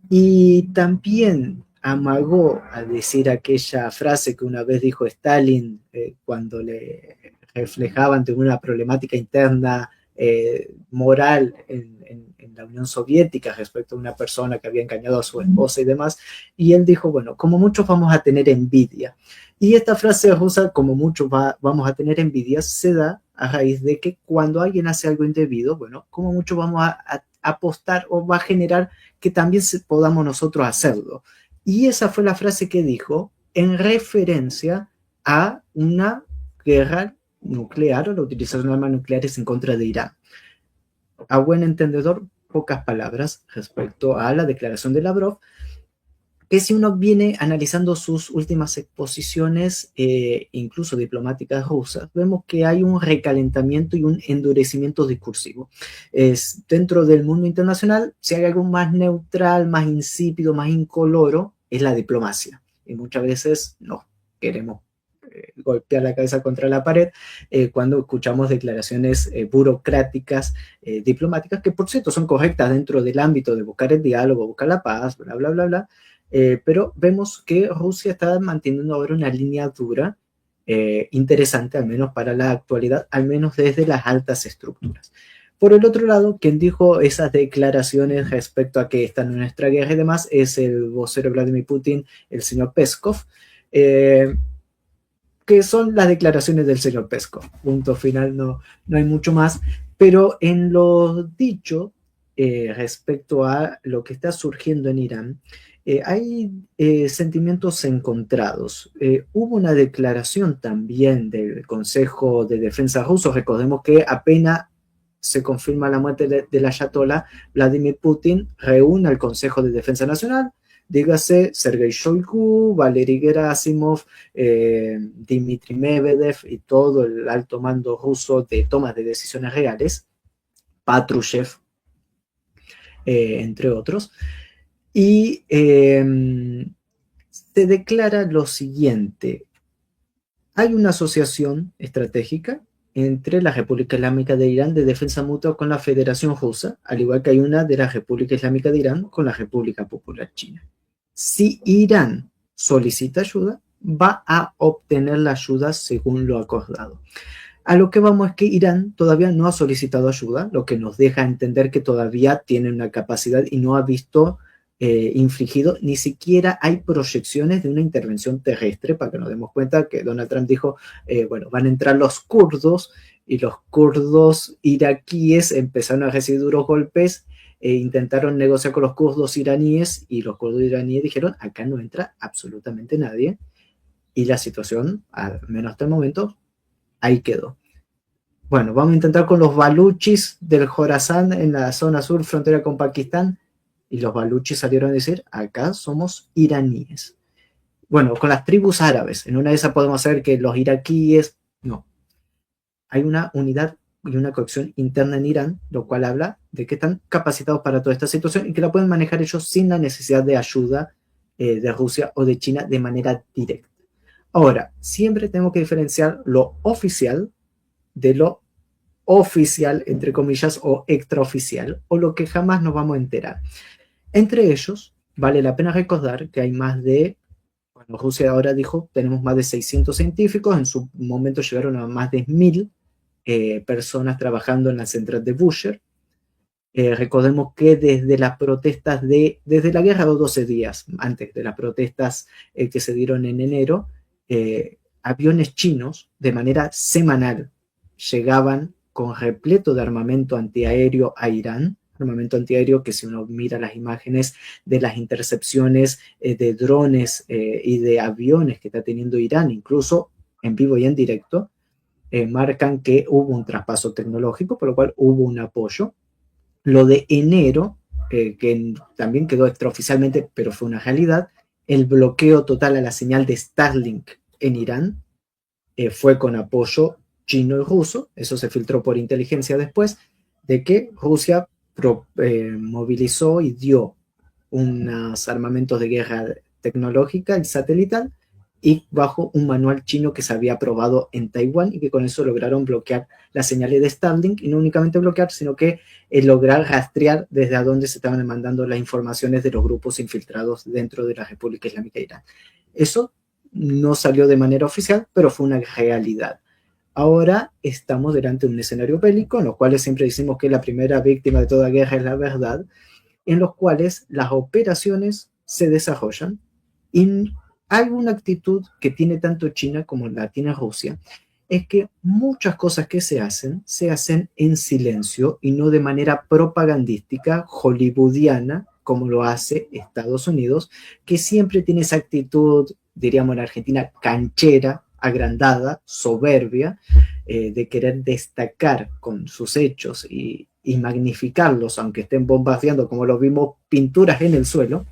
Y también amagó a decir aquella frase que una vez dijo Stalin cuando le reflejaban de una problemática interna moral en la Unión Soviética respecto a una persona que había engañado a su esposa y demás, y él dijo, bueno, como muchos vamos a tener envidia. Y esta frase rusa, como muchos vamos a tener envidia, se da a raíz de que cuando alguien hace algo indebido, bueno, como mucho vamos a apostar o va a generar que también podamos nosotros hacerlo. Y esa fue la frase que dijo en referencia a una guerra nuclear o la utilización de armas nucleares en contra de Irán. A buen entendedor, pocas palabras respecto a la declaración de Lavrov, que si uno viene analizando sus últimas exposiciones, incluso diplomáticas rusas, vemos que hay un recalentamiento y un endurecimiento discursivo. Es, dentro del mundo internacional, si hay algo más neutral, más insípido, más incoloro, es la diplomacia. Y muchas veces no queremos golpear la cabeza contra la pared cuando escuchamos declaraciones burocráticas, diplomáticas, que por cierto son correctas dentro del ámbito de buscar el diálogo, buscar la paz, bla, bla, bla, bla. Pero vemos que Rusia está manteniendo ahora una línea dura, interesante, al menos para la actualidad, al menos desde las altas estructuras. Por el otro lado, quien dijo esas declaraciones respecto a que esta no es nuestra guerra y demás es el vocero de Vladimir Putin, el señor Peskov, que son las declaraciones del señor Peskov. Punto final, no hay mucho más. Pero en lo dicho respecto a lo que está surgiendo en Irán, hay sentimientos encontrados. Hubo una declaración también del Consejo de Defensa ruso. Recordemos que apenas se confirma la muerte del ayatolá, Vladimir Putin reúne al Consejo de Defensa Nacional, dígase Sergei Shoigu, Valery Gerasimov, Dmitry Medvedev y todo el alto mando ruso de tomas de decisiones reales, Patrushev, entre otros. Y se declara lo siguiente: hay una asociación estratégica entre la República Islámica de Irán de defensa mutua con la Federación Rusa, al igual que hay una de la República Islámica de Irán con la República Popular China. Si Irán solicita ayuda, va a obtener la ayuda según lo acordado. A lo que vamos es que Irán todavía no ha solicitado ayuda, lo que nos deja entender que todavía tiene una capacidad y no ha visto infligido, ni siquiera hay proyecciones de una intervención terrestre, para que nos demos cuenta que Donald Trump dijo, bueno, van a entrar los kurdos, y los kurdos iraquíes empezaron a recibir duros golpes, intentaron negociar con los kurdos iraníes, y los kurdos iraníes dijeron, acá no entra absolutamente nadie, y la situación, al menos hasta el momento, ahí quedó. Bueno, vamos a intentar con los baluchis del Jorazán en la zona sur, frontera con Pakistán, y los baluchis salieron a decir, acá somos iraníes. Bueno, con las tribus árabes, en una de esas podemos saber que los iraquíes, no. Hay una unidad y una cohesión interna en Irán, lo cual habla de que están capacitados para toda esta situación y que la pueden manejar ellos sin la necesidad de ayuda de Rusia o de China de manera directa. Ahora, siempre tengo que diferenciar lo oficial de lo oficial, entre comillas, o extraoficial, o lo que jamás nos vamos a enterar. Entre ellos, vale la pena recordar que hay más de, bueno, Rusia ahora dijo, tenemos más de 600 científicos, en su momento llegaron a más de 1000 personas trabajando en la central de Bushehr. Recordemos que desde las protestas desde la guerra de 12 días, antes de las protestas que se dieron en enero, aviones chinos de manera semanal llegaban con repleto de armamento antiaéreo a Irán, armamento antiaéreo que si uno mira las imágenes de las intercepciones de drones y de aviones que está teniendo Irán, incluso en vivo y en directo, marcan que hubo un traspaso tecnológico, por lo cual hubo un apoyo. Lo de enero, que también quedó extraoficialmente, pero fue una realidad, el bloqueo total a la señal de Starlink en Irán fue con apoyo chino y ruso, eso se filtró por inteligencia después, de que Rusia movilizó y dio unos armamentos de guerra tecnológica y satelital y bajo un manual chino que se había aprobado en Taiwán y que con eso lograron bloquear las señales de Starlink y no únicamente bloquear, sino que lograr rastrear desde a dónde se estaban mandando las informaciones de los grupos infiltrados dentro de la República Islámica de Irán. Eso no salió de manera oficial, pero fue una realidad. Ahora estamos delante de un escenario bélico, en los cuales siempre decimos que la primera víctima de toda guerra es la verdad, en los cuales las operaciones se desarrollan y hay una actitud que tiene tanto China como la tiene Rusia, es que muchas cosas que se hacen en silencio y no de manera propagandística, hollywoodiana, como lo hace Estados Unidos, que siempre tiene esa actitud, diríamos en Argentina, canchera, agrandada, soberbia, de querer destacar con sus hechos y magnificarlos, aunque estén bombardeando, como lo vimos, pinturas en el suelo,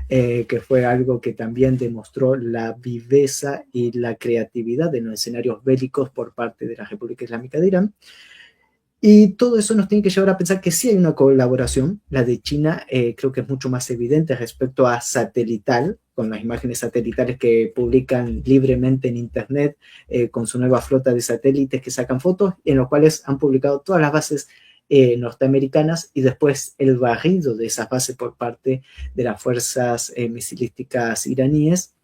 que fue algo que también demostró la viveza y la creatividad en los escenarios bélicos por parte de la República Islámica de Irán. Y todo eso nos tiene que llevar a pensar que sí hay una colaboración. La de China creo que es mucho más evidente respecto a satelital, con las imágenes satelitales que publican libremente en Internet, con su nueva flota de satélites que sacan fotos, en los cuales han publicado todas las bases norteamericanas y después el barrido de esas bases por parte de las fuerzas misilísticas iraníes,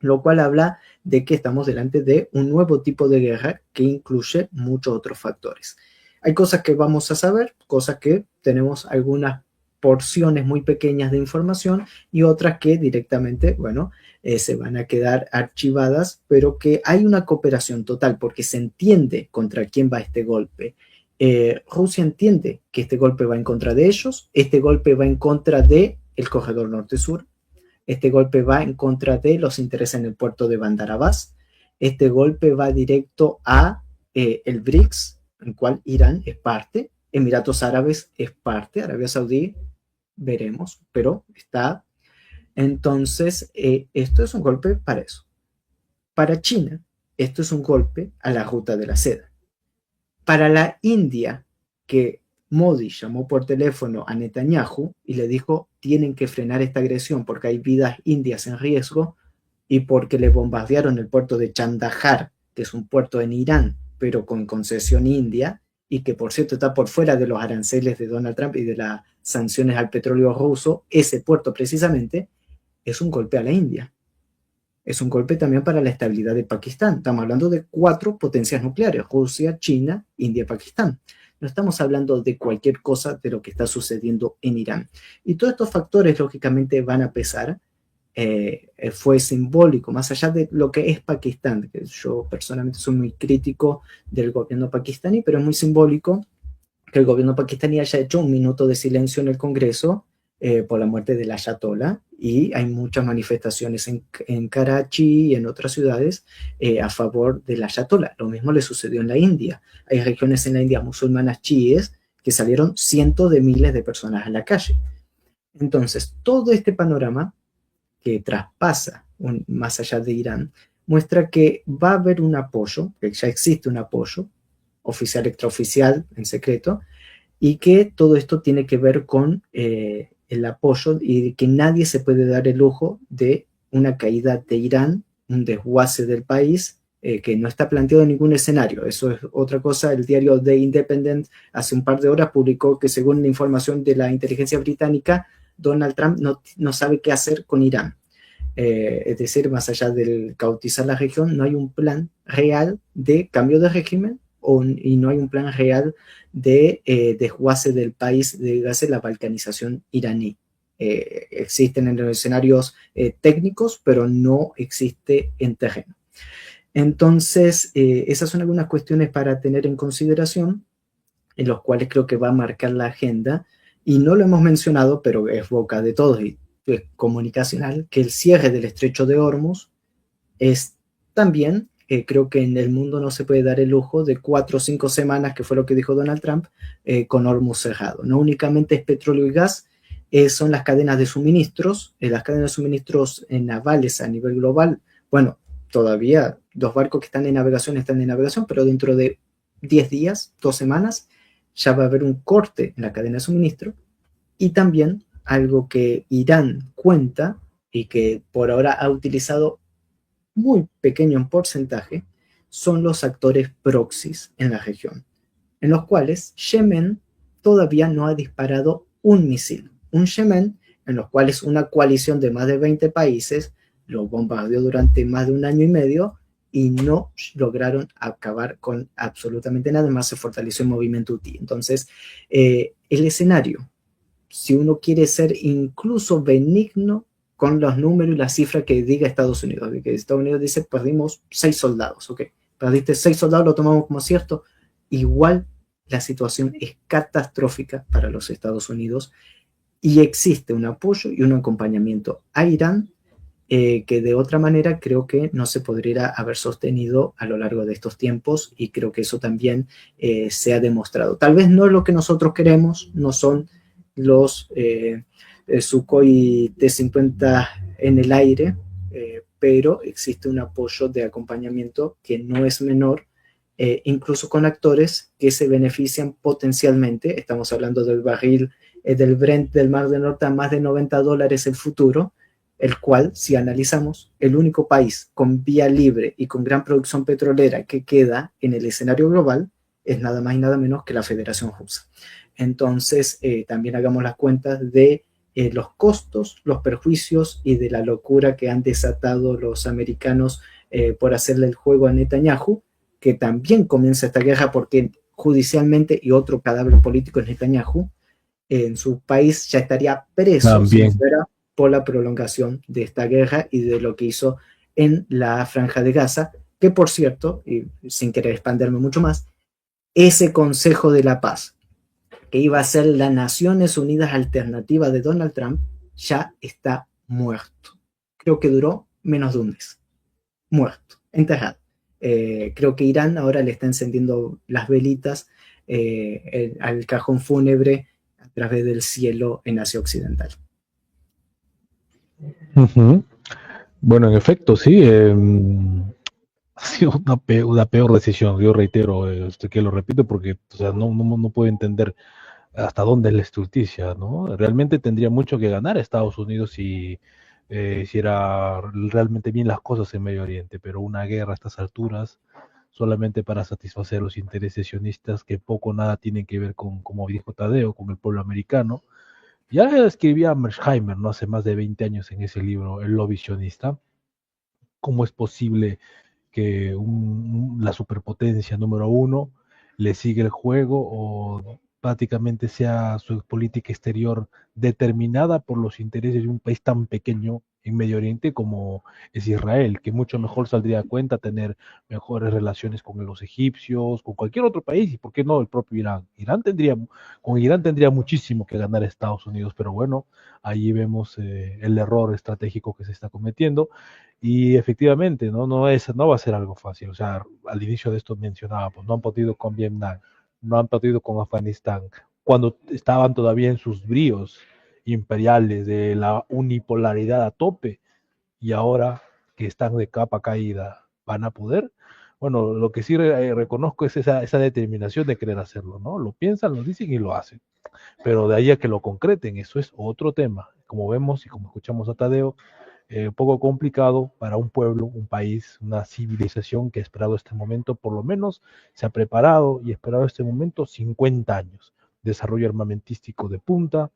lo cual habla de que estamos delante de un nuevo tipo de guerra que incluye muchos otros factores. Hay cosas que vamos a saber, cosas que tenemos algunas porciones muy pequeñas de información y otras que directamente, bueno, se van a quedar archivadas, pero que hay una cooperación total porque se entiende contra quién va este golpe. Rusia entiende que este golpe va en contra de ellos, este golpe va en contra del corredor norte-sur, este golpe va en contra de los intereses en el puerto de Bandar Abbas, este golpe va directo a el BRICS, en el cual Irán es parte, Emiratos Árabes es parte, Arabia Saudí veremos, pero está. Entonces, esto es un golpe para eso. Para China, esto es un golpe a la ruta de la seda. Para la India, que Modi llamó por teléfono a Netanyahu y le dijo, tienen que frenar esta agresión porque hay vidas indias en riesgo y porque le bombardearon el puerto de Chandahar, que es un puerto en Irán, pero con concesión india, y que por cierto está por fuera de los aranceles de Donald Trump y de las sanciones al petróleo ruso, ese puerto precisamente es un golpe a la India. Es un golpe también para la estabilidad de Pakistán. Estamos hablando de 4 potencias nucleares, Rusia, China, India y Pakistán. No estamos hablando de cualquier cosa de lo que está sucediendo en Irán. Y todos estos factores, lógicamente, van a pesar. Fue simbólico, más allá de lo que es Pakistán, que yo personalmente soy muy crítico del gobierno pakistaní, pero es muy simbólico que el gobierno pakistaní haya hecho un minuto de silencio en el Congreso por la muerte del Ayatollah, y hay muchas manifestaciones en Karachi y en otras ciudades a favor del Ayatollah. Lo mismo le sucedió en la India. Hay regiones en la India musulmanas chiíes que salieron cientos de miles de personas a la calle. Entonces, todo este panorama que traspasa más allá de Irán, muestra que va a haber un apoyo, que ya existe un apoyo, oficial, extraoficial, en secreto, y que todo esto tiene que ver con el apoyo y que nadie se puede dar el lujo de una caída de Irán, un desguace del país que no está planteado en ningún escenario. Eso es otra cosa. El diario The Independent hace un par de horas publicó que según la información de la inteligencia británica, Donald Trump no sabe qué hacer con Irán. Es decir, más allá del cautizar la región, no hay un plan real de cambio de régimen y no hay un plan real de desguace del país, de la balcanización iraní. Existen en los escenarios técnicos, pero no existe en terreno. Entonces, esas son algunas cuestiones para tener en consideración, en los cuales creo que va a marcar la agenda, y no lo hemos mencionado, pero es boca de todos y es comunicacional, que el cierre del estrecho de Hormuz es también, creo que en el mundo no se puede dar el lujo de 4 o 5 semanas, que fue lo que dijo Donald Trump, con Hormuz cerrado. No únicamente es petróleo y gas, son las cadenas de suministros, las cadenas de suministros navales a nivel global. Bueno, todavía los barcos que están en navegación, pero dentro de 10 días, 2 semanas, ya va a haber un corte en la cadena de suministro. Y también algo que Irán cuenta y que por ahora ha utilizado muy pequeño en porcentaje, son los actores proxies en la región, en los cuales Yemen todavía no ha disparado un misil. Un Yemen en los cuales una coalición de más de 20 países lo bombardeó durante más de un año y medio y no lograron acabar con absolutamente nada, más se fortaleció el movimiento Houthi. Entonces, el escenario, si uno quiere ser incluso benigno con los números y la cifra que diga Estados Unidos, que Estados Unidos dice perdimos 6 soldados, ok, perdiste 6 soldados, lo tomamos como cierto, igual la situación es catastrófica para los Estados Unidos y existe un apoyo y un acompañamiento a Irán que de otra manera creo que no se podría haber sostenido a lo largo de estos tiempos, y creo que eso también se ha demostrado. Tal vez no es lo que nosotros queremos, no son los Sukhoi T-50 en el aire, pero existe un apoyo de acompañamiento que no es menor, incluso con actores que se benefician potencialmente. Estamos hablando del barril del Brent del Mar del Norte a más de $90 el futuro, el cual, si analizamos, el único país con vía libre y con gran producción petrolera que queda en el escenario global es nada más y nada menos que la Federación Rusa. Entonces, también hagamos las cuentas de los costos, los perjuicios y de la locura que han desatado los americanos por hacerle el juego a Netanyahu, que también comienza esta guerra porque judicialmente y otro cadáver político es Netanyahu, en su país ya estaría preso También. si fuera por la prolongación de esta guerra y de lo que hizo en la Franja de Gaza, que por cierto, y sin querer expandirme mucho más, ese Consejo de la Paz, que iba a ser la Naciones Unidas alternativa de Donald Trump, ya está muerto. Creo que duró menos de un mes. Muerto, enterrado. Creo que Irán ahora le está encendiendo las velitas al cajón fúnebre a través del cielo en Asia Occidental. Uh-huh. Bueno, en efecto, sí. Ha sido una peor decisión. Yo reitero que lo repito porque o sea, no puedo entender hasta dónde es la justicia, ¿no? Realmente tendría mucho que ganar Estados Unidos si hiciera realmente bien las cosas en Medio Oriente, pero una guerra a estas alturas solamente para satisfacer los intereses sionistas que poco o nada tienen que ver con, como dijo Tadeo, con el pueblo americano. Ya escribía Mersheimer, ¿no? Hace más de 20 años en ese libro, El lobby sionista. ¿Cómo es posible que la superpotencia número uno le sigue el juego o prácticamente sea su política exterior determinada por los intereses de un país tan pequeño en Medio Oriente como es Israel, que mucho mejor saldría a cuenta tener mejores relaciones con los egipcios, con cualquier otro país, y por qué no el propio Irán. Con Irán tendría muchísimo que ganar Estados Unidos, pero bueno, ahí vemos el error estratégico que se está cometiendo. Y efectivamente, no va a ser algo fácil. O sea, al inicio de esto mencionaba, pues no han podido con Vietnam, no han podido con Afganistán, cuando estaban todavía en sus bríos imperiales de la unipolaridad a tope, y ahora que están de capa caída, ¿van a poder? Bueno, lo que sí reconozco es esa determinación de querer hacerlo, ¿no? Lo piensan, lo dicen y lo hacen. Pero de ahí a que lo concreten, eso es otro tema. Como vemos y como escuchamos a Tadeo, un poco complicado para un pueblo, un país, una civilización que ha esperado este momento, por lo menos se ha preparado y ha esperado este momento 50 años. Desarrollo armamentístico de punta,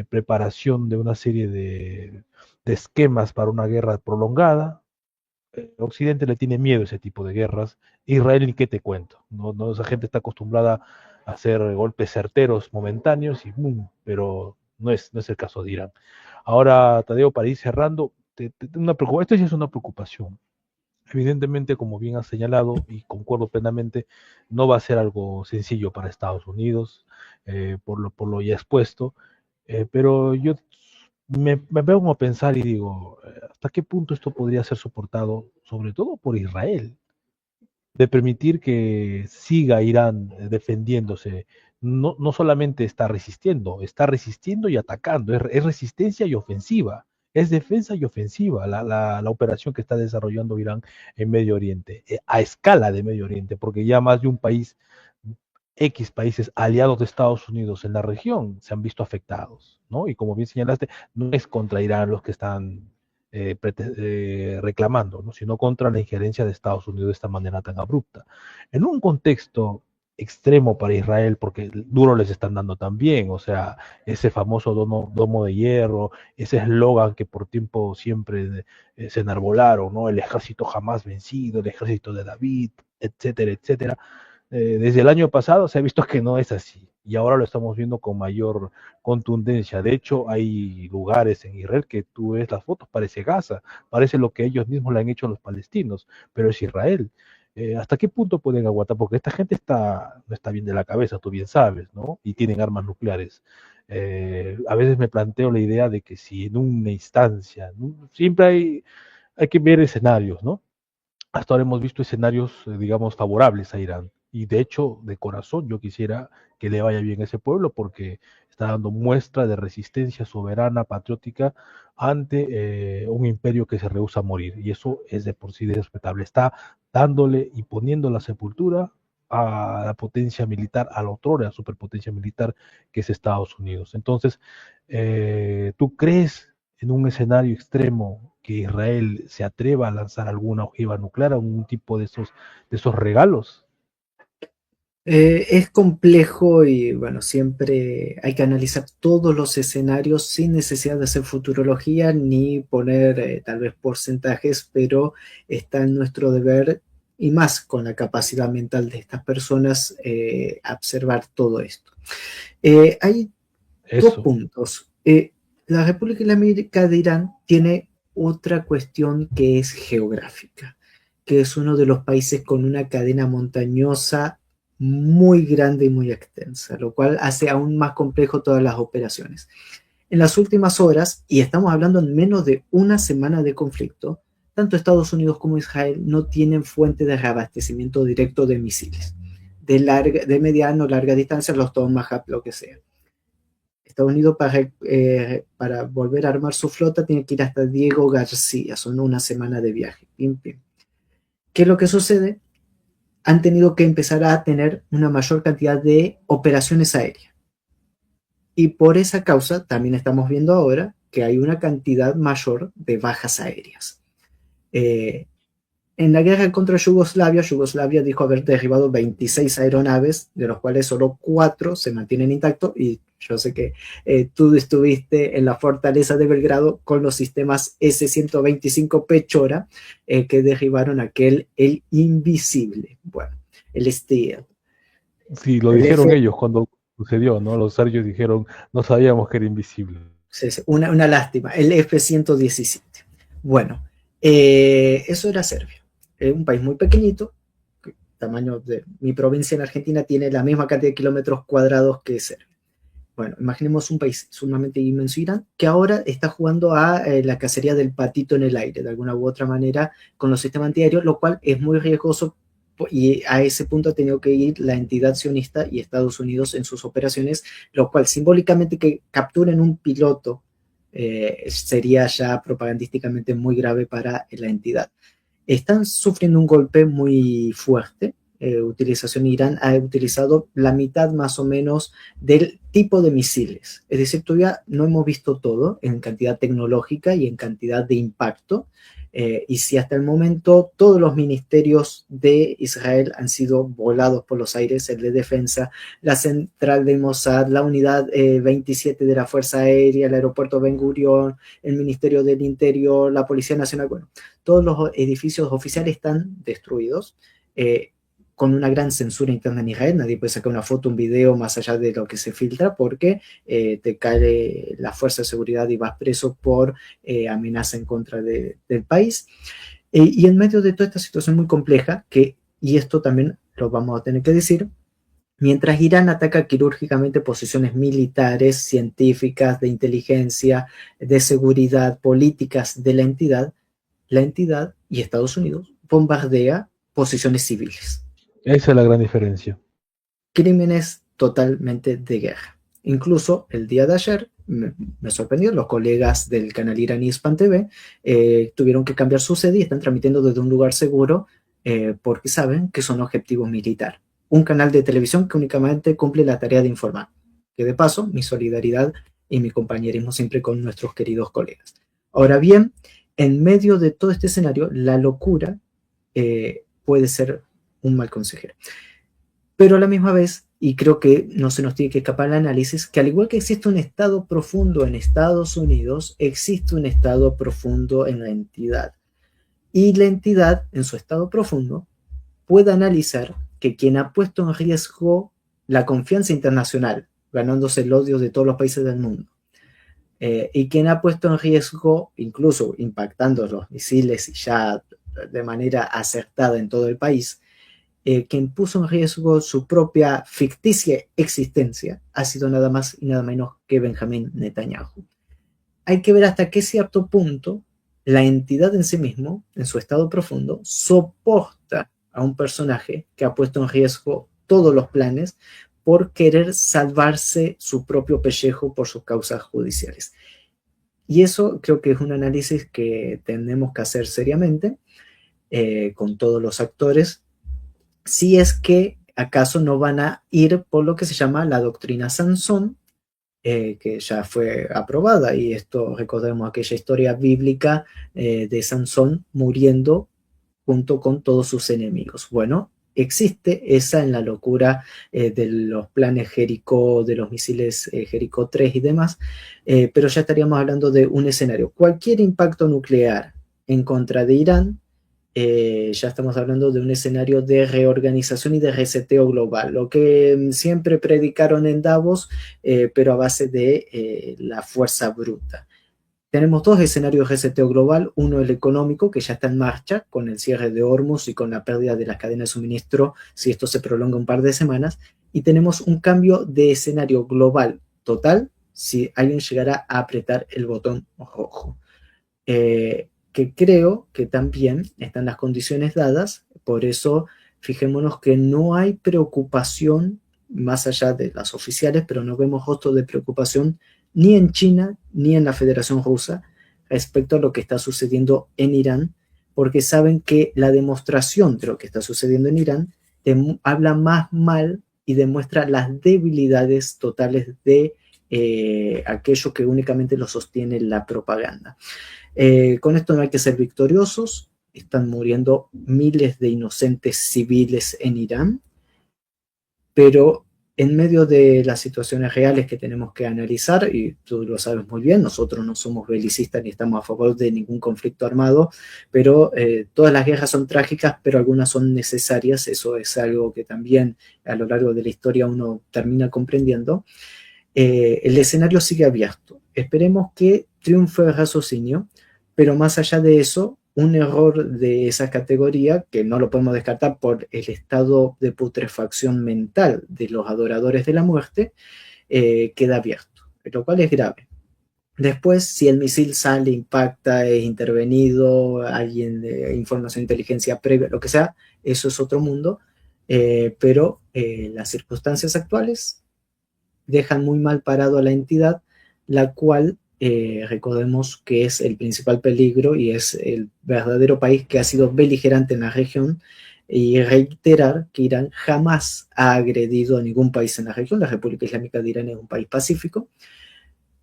preparación de una serie de esquemas para una guerra prolongada. Occidente le tiene miedo a ese tipo de guerras. Israel, ni qué te cuento. No, no, esa gente está acostumbrada a hacer golpes certeros momentáneos y ¡bum! Pero no es el caso de Irán. Ahora, Tadeo, para ir cerrando, esto sí es una preocupación. Evidentemente, como bien has señalado, y concuerdo plenamente, no va a ser algo sencillo para Estados Unidos, por lo ya expuesto, pero yo me pongo a pensar y digo, ¿hasta qué punto esto podría ser soportado, sobre todo por Israel? De permitir que siga Irán defendiéndose. No, no solamente está resistiendo y atacando, es resistencia y ofensiva, es defensa y ofensiva la operación que está desarrollando Irán en Medio Oriente, a escala de Medio Oriente, porque ya más de un país, X países aliados de Estados Unidos en la región se han visto afectados, ¿no? Y como bien señalaste, no es contra Irán los que están reclamando, ¿no? Sino contra la injerencia de Estados Unidos de esta manera tan abrupta. En un contexto extremo para Israel, porque duro les están dando también, o sea, ese famoso domo de hierro, ese eslogan que por tiempo siempre se enarbolaron, ¿no? El ejército jamás vencido, el ejército de David, etcétera, etcétera. Desde el año pasado se ha visto que no es así y ahora lo estamos viendo con mayor contundencia. De hecho, hay lugares en Israel que tú ves las fotos, parece Gaza, parece lo que ellos mismos le han hecho a los palestinos, pero es Israel. ¿Hasta qué punto pueden aguantar? Porque esta gente no está bien de la cabeza, tú bien sabes, ¿no? Y tienen armas nucleares. A veces me planteo la idea de que si en una instancia, ¿no? Siempre hay que ver escenarios, ¿no? Hasta ahora hemos visto escenarios, digamos, favorables a Irán. Y de hecho, de corazón, yo quisiera que le vaya bien a ese pueblo porque está dando muestra de resistencia soberana, patriótica, ante un imperio que se rehúsa a morir. Y eso es de por sí respetable. Está dándole y poniendo la sepultura a la potencia militar, a la otrora superpotencia militar que es Estados Unidos. Entonces, ¿tú crees en un escenario extremo que Israel se atreva a lanzar alguna ojiva nuclear, algún tipo de esos regalos? Es complejo y bueno, siempre hay que analizar todos los escenarios sin necesidad de hacer futurología ni poner tal vez porcentajes, pero está en nuestro deber y más con la capacidad mental de estas personas observar todo esto. Hay dos Eso, puntos. La República Islámica de Irán tiene otra cuestión que es geográfica, que es uno de los países con una cadena montañosa muy grande y muy extensa, lo cual hace aún más complejo todas las operaciones. En las últimas horas, y estamos hablando en menos de una semana de conflicto, tanto Estados Unidos como Israel no tienen fuente de reabastecimiento directo de misiles, de mediano o larga distancia, los Tomahawk, lo que sea. Estados Unidos para volver a armar su flota tiene que ir hasta Diego García, son una semana de viaje. Pim, pim. ¿Qué es lo que sucede? Han tenido que empezar a tener una mayor cantidad de operaciones aéreas. Y por esa causa también estamos viendo ahora que hay una cantidad mayor de bajas aéreas. Eh, En la guerra contra Yugoslavia, Yugoslavia dijo haber derribado 26 aeronaves, de los cuales solo 4 se mantienen intactos. Y yo sé que tú estuviste en la fortaleza de Belgrado con los sistemas S-125 Pechora que derribaron el Invisible. Bueno, el Steel. sí, lo El dijeron F, ellos cuando sucedió, ¿no? Los serbios dijeron, no sabíamos que era invisible. una lástima, el F-117. Bueno, eso era Serbia. Un país muy pequeñito, tamaño de mi provincia en Argentina tiene la misma cantidad de kilómetros cuadrados que Serbia. Bueno, imaginemos un país sumamente inmenso, Irán, que ahora está jugando a la cacería del patito en el aire, de alguna u otra manera, con los sistemas antiaéreos, lo cual es muy riesgoso y a ese punto ha tenido que ir la entidad sionista y Estados Unidos en sus operaciones, lo cual simbólicamente que capturen un piloto sería ya propagandísticamente muy grave para la entidad. Están sufriendo un golpe muy fuerte. utilización. Irán ha utilizado la mitad más o menos del tipo de misiles. Es decir, todavía no hemos visto todo en cantidad tecnológica y en cantidad de impacto. Y si hasta el momento todos los ministerios de Israel han sido volados por los aires, el de defensa, la central de Mossad, la unidad 27 de la Fuerza Aérea, el aeropuerto Ben Gurion, el Ministerio del Interior, la Policía Nacional, bueno, todos los edificios oficiales están destruidos. Con una gran censura interna en Israel, nadie puede sacar una foto, un video más allá de lo que se filtra porque te cae la fuerza de seguridad y vas preso por amenaza en contra del país. Y en medio de toda esta situación muy compleja, y esto también lo vamos a tener que decir, mientras Irán ataca quirúrgicamente posiciones militares, científicas, de inteligencia, de seguridad, políticas de la entidad y Estados Unidos bombardea posiciones civiles. Esa es la gran diferencia. Crímenes totalmente de guerra. Incluso el día de ayer, me sorprendió, los colegas del canal iraní Span TV tuvieron que cambiar su sede y están transmitiendo desde un lugar seguro porque saben que son objetivos militares. Un canal de televisión que únicamente cumple la tarea de informar. Que de paso, mi solidaridad y mi compañerismo siempre con nuestros queridos colegas. Ahora bien, en medio de todo este escenario, la locura puede ser un mal consejero. Pero a la misma vez, y creo que no se nos tiene que escapar el análisis, que al igual que existe un estado profundo en Estados Unidos, existe un estado profundo en la entidad. Y la entidad, en su estado profundo, puede analizar que quien ha puesto en riesgo la confianza internacional, ganándose el odio de todos los países del mundo, y quien ha puesto en riesgo, incluso impactando los misiles y ya de manera acertada en todo el país, quien puso en riesgo su propia ficticia existencia ha sido nada más y nada menos que Benjamín Netanyahu. Hay que ver hasta qué cierto punto la entidad en sí mismo, en su estado profundo, soporta a un personaje que ha puesto en riesgo todos los planes por querer salvarse su propio pellejo por sus causas judiciales. Y eso creo que es un análisis que tenemos que hacer seriamente con todos los actores, si es que acaso no van a ir por lo que se llama la doctrina Sansón, que ya fue aprobada, y esto recordemos aquella historia bíblica de Sansón muriendo junto con todos sus enemigos. Bueno, existe esa en la locura de los planes Jericó, de los misiles Jericó 3 y demás, pero ya estaríamos hablando de un escenario. Cualquier impacto nuclear en contra de Irán, ya estamos hablando de un escenario de reorganización y de reseteo global, lo que siempre predicaron en Davos, pero a base de la fuerza bruta. Tenemos dos escenarios de reseteo global, uno el económico, que ya está en marcha con el cierre de Hormuz y con la pérdida de las cadenas de suministro, si esto se prolonga un par de semanas, y tenemos un cambio de escenario global total, si alguien llegara a apretar el botón rojo. Que creo que también están las condiciones dadas, por eso fijémonos que no hay preocupación más allá de las oficiales, pero no vemos rostro de preocupación ni en China ni en la Federación Rusa respecto a lo que está sucediendo en Irán, porque saben que la demostración de lo que está sucediendo en Irán habla más mal y demuestra las debilidades totales de aquello que únicamente lo sostiene la propaganda. Con esto no hay que ser victoriosos, están muriendo miles de inocentes civiles en Irán, pero en medio de las situaciones reales que tenemos que analizar, y tú lo sabes muy bien, nosotros no somos belicistas ni estamos a favor de ningún conflicto armado, pero todas las guerras son trágicas, pero algunas son necesarias, eso es algo que también a lo largo de la historia uno termina comprendiendo. El escenario sigue abierto, esperemos que triunfe el raciocinio, pero más allá de eso, un error de esa categoría, que no lo podemos descartar por el estado de putrefacción mental de los adoradores de la muerte, queda abierto, lo cual es grave. Después, si el misil sale, impacta, es intervenido, alguien de información de inteligencia previa, lo que sea, eso es otro mundo, pero las circunstancias actuales dejan muy mal parado a la entidad, la cual recordemos que es el principal peligro y es el verdadero país que ha sido beligerante en la región y reiterar que Irán jamás ha agredido a ningún país en la región. La República Islámica de Irán es un país pacífico,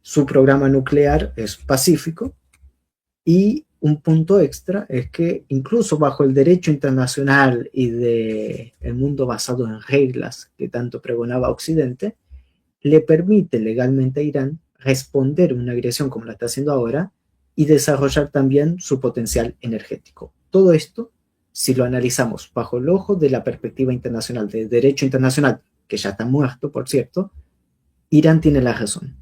su programa nuclear es pacífico, y un punto extra es que incluso bajo el derecho internacional y de el mundo basado en reglas que tanto pregonaba Occidente, le permite legalmente a Irán responder una agresión como la está haciendo ahora y desarrollar también su potencial energético. Todo esto, si lo analizamos bajo el ojo de la perspectiva internacional, de derecho internacional, que ya está muerto, por cierto, Irán tiene la razón.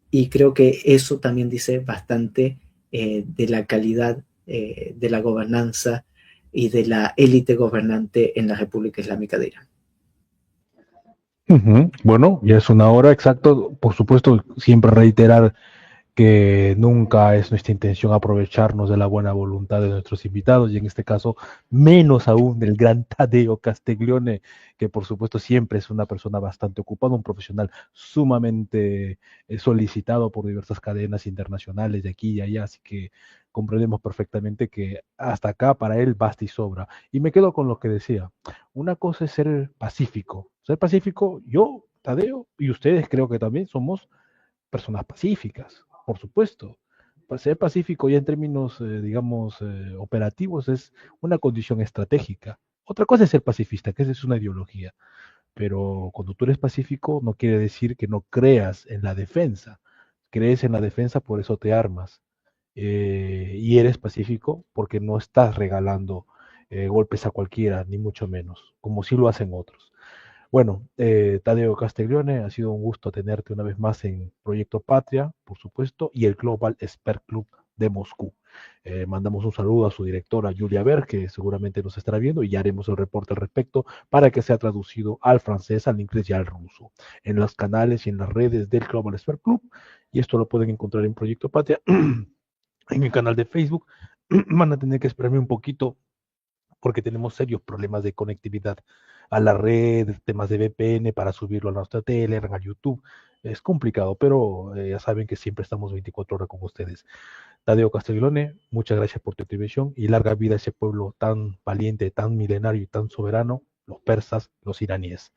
Y creo que eso también dice bastante de la calidad de la gobernanza y de la élite gobernante en la República Islámica de Irán. Bueno, ya es una hora, exacto. Por supuesto, siempre reiterar que nunca es nuestra intención aprovecharnos de la buena voluntad de nuestros invitados y en este caso menos aún del gran Tadeo Castiglione, que por supuesto siempre es una persona bastante ocupada, un profesional sumamente solicitado por diversas cadenas internacionales de aquí y allá, así que comprendemos perfectamente que hasta acá para él basta y sobra. Y me quedo con lo que decía, una cosa es ser pacífico, yo, Tadeo, y ustedes creo que también somos personas pacíficas, por supuesto. Ser pacífico ya en términos, digamos, operativos es una condición estratégica. Otra cosa es ser pacifista, que esa es una ideología. Pero cuando tú eres pacífico no quiere decir que no creas en la defensa. Crees en la defensa, por eso te armas. Y eres pacífico porque no estás regalando golpes a cualquiera, ni mucho menos, como sí lo hacen otros. Bueno, Tadeo Castiglione, ha sido un gusto tenerte una vez más en Proyecto Patria, por supuesto, y el Global Expert Club de Moscú. Mandamos un saludo a su directora Julia Berg, que seguramente nos estará viendo, y ya haremos el reporte al respecto para que sea traducido al francés, al inglés y al ruso, en los canales y en las redes del Global Expert Club. Y esto lo pueden encontrar en Proyecto Patria, en el canal de Facebook. Van a tener que esperarme un poquito porque tenemos serios problemas de conectividad a la red, temas de VPN para subirlo a nuestra Telegram, a YouTube. Es complicado, pero ya saben que siempre estamos 24 horas con ustedes. Tadeo Castiglione, muchas gracias por tu intervención y larga vida a ese pueblo tan valiente, tan milenario y tan soberano, los persas, los iraníes.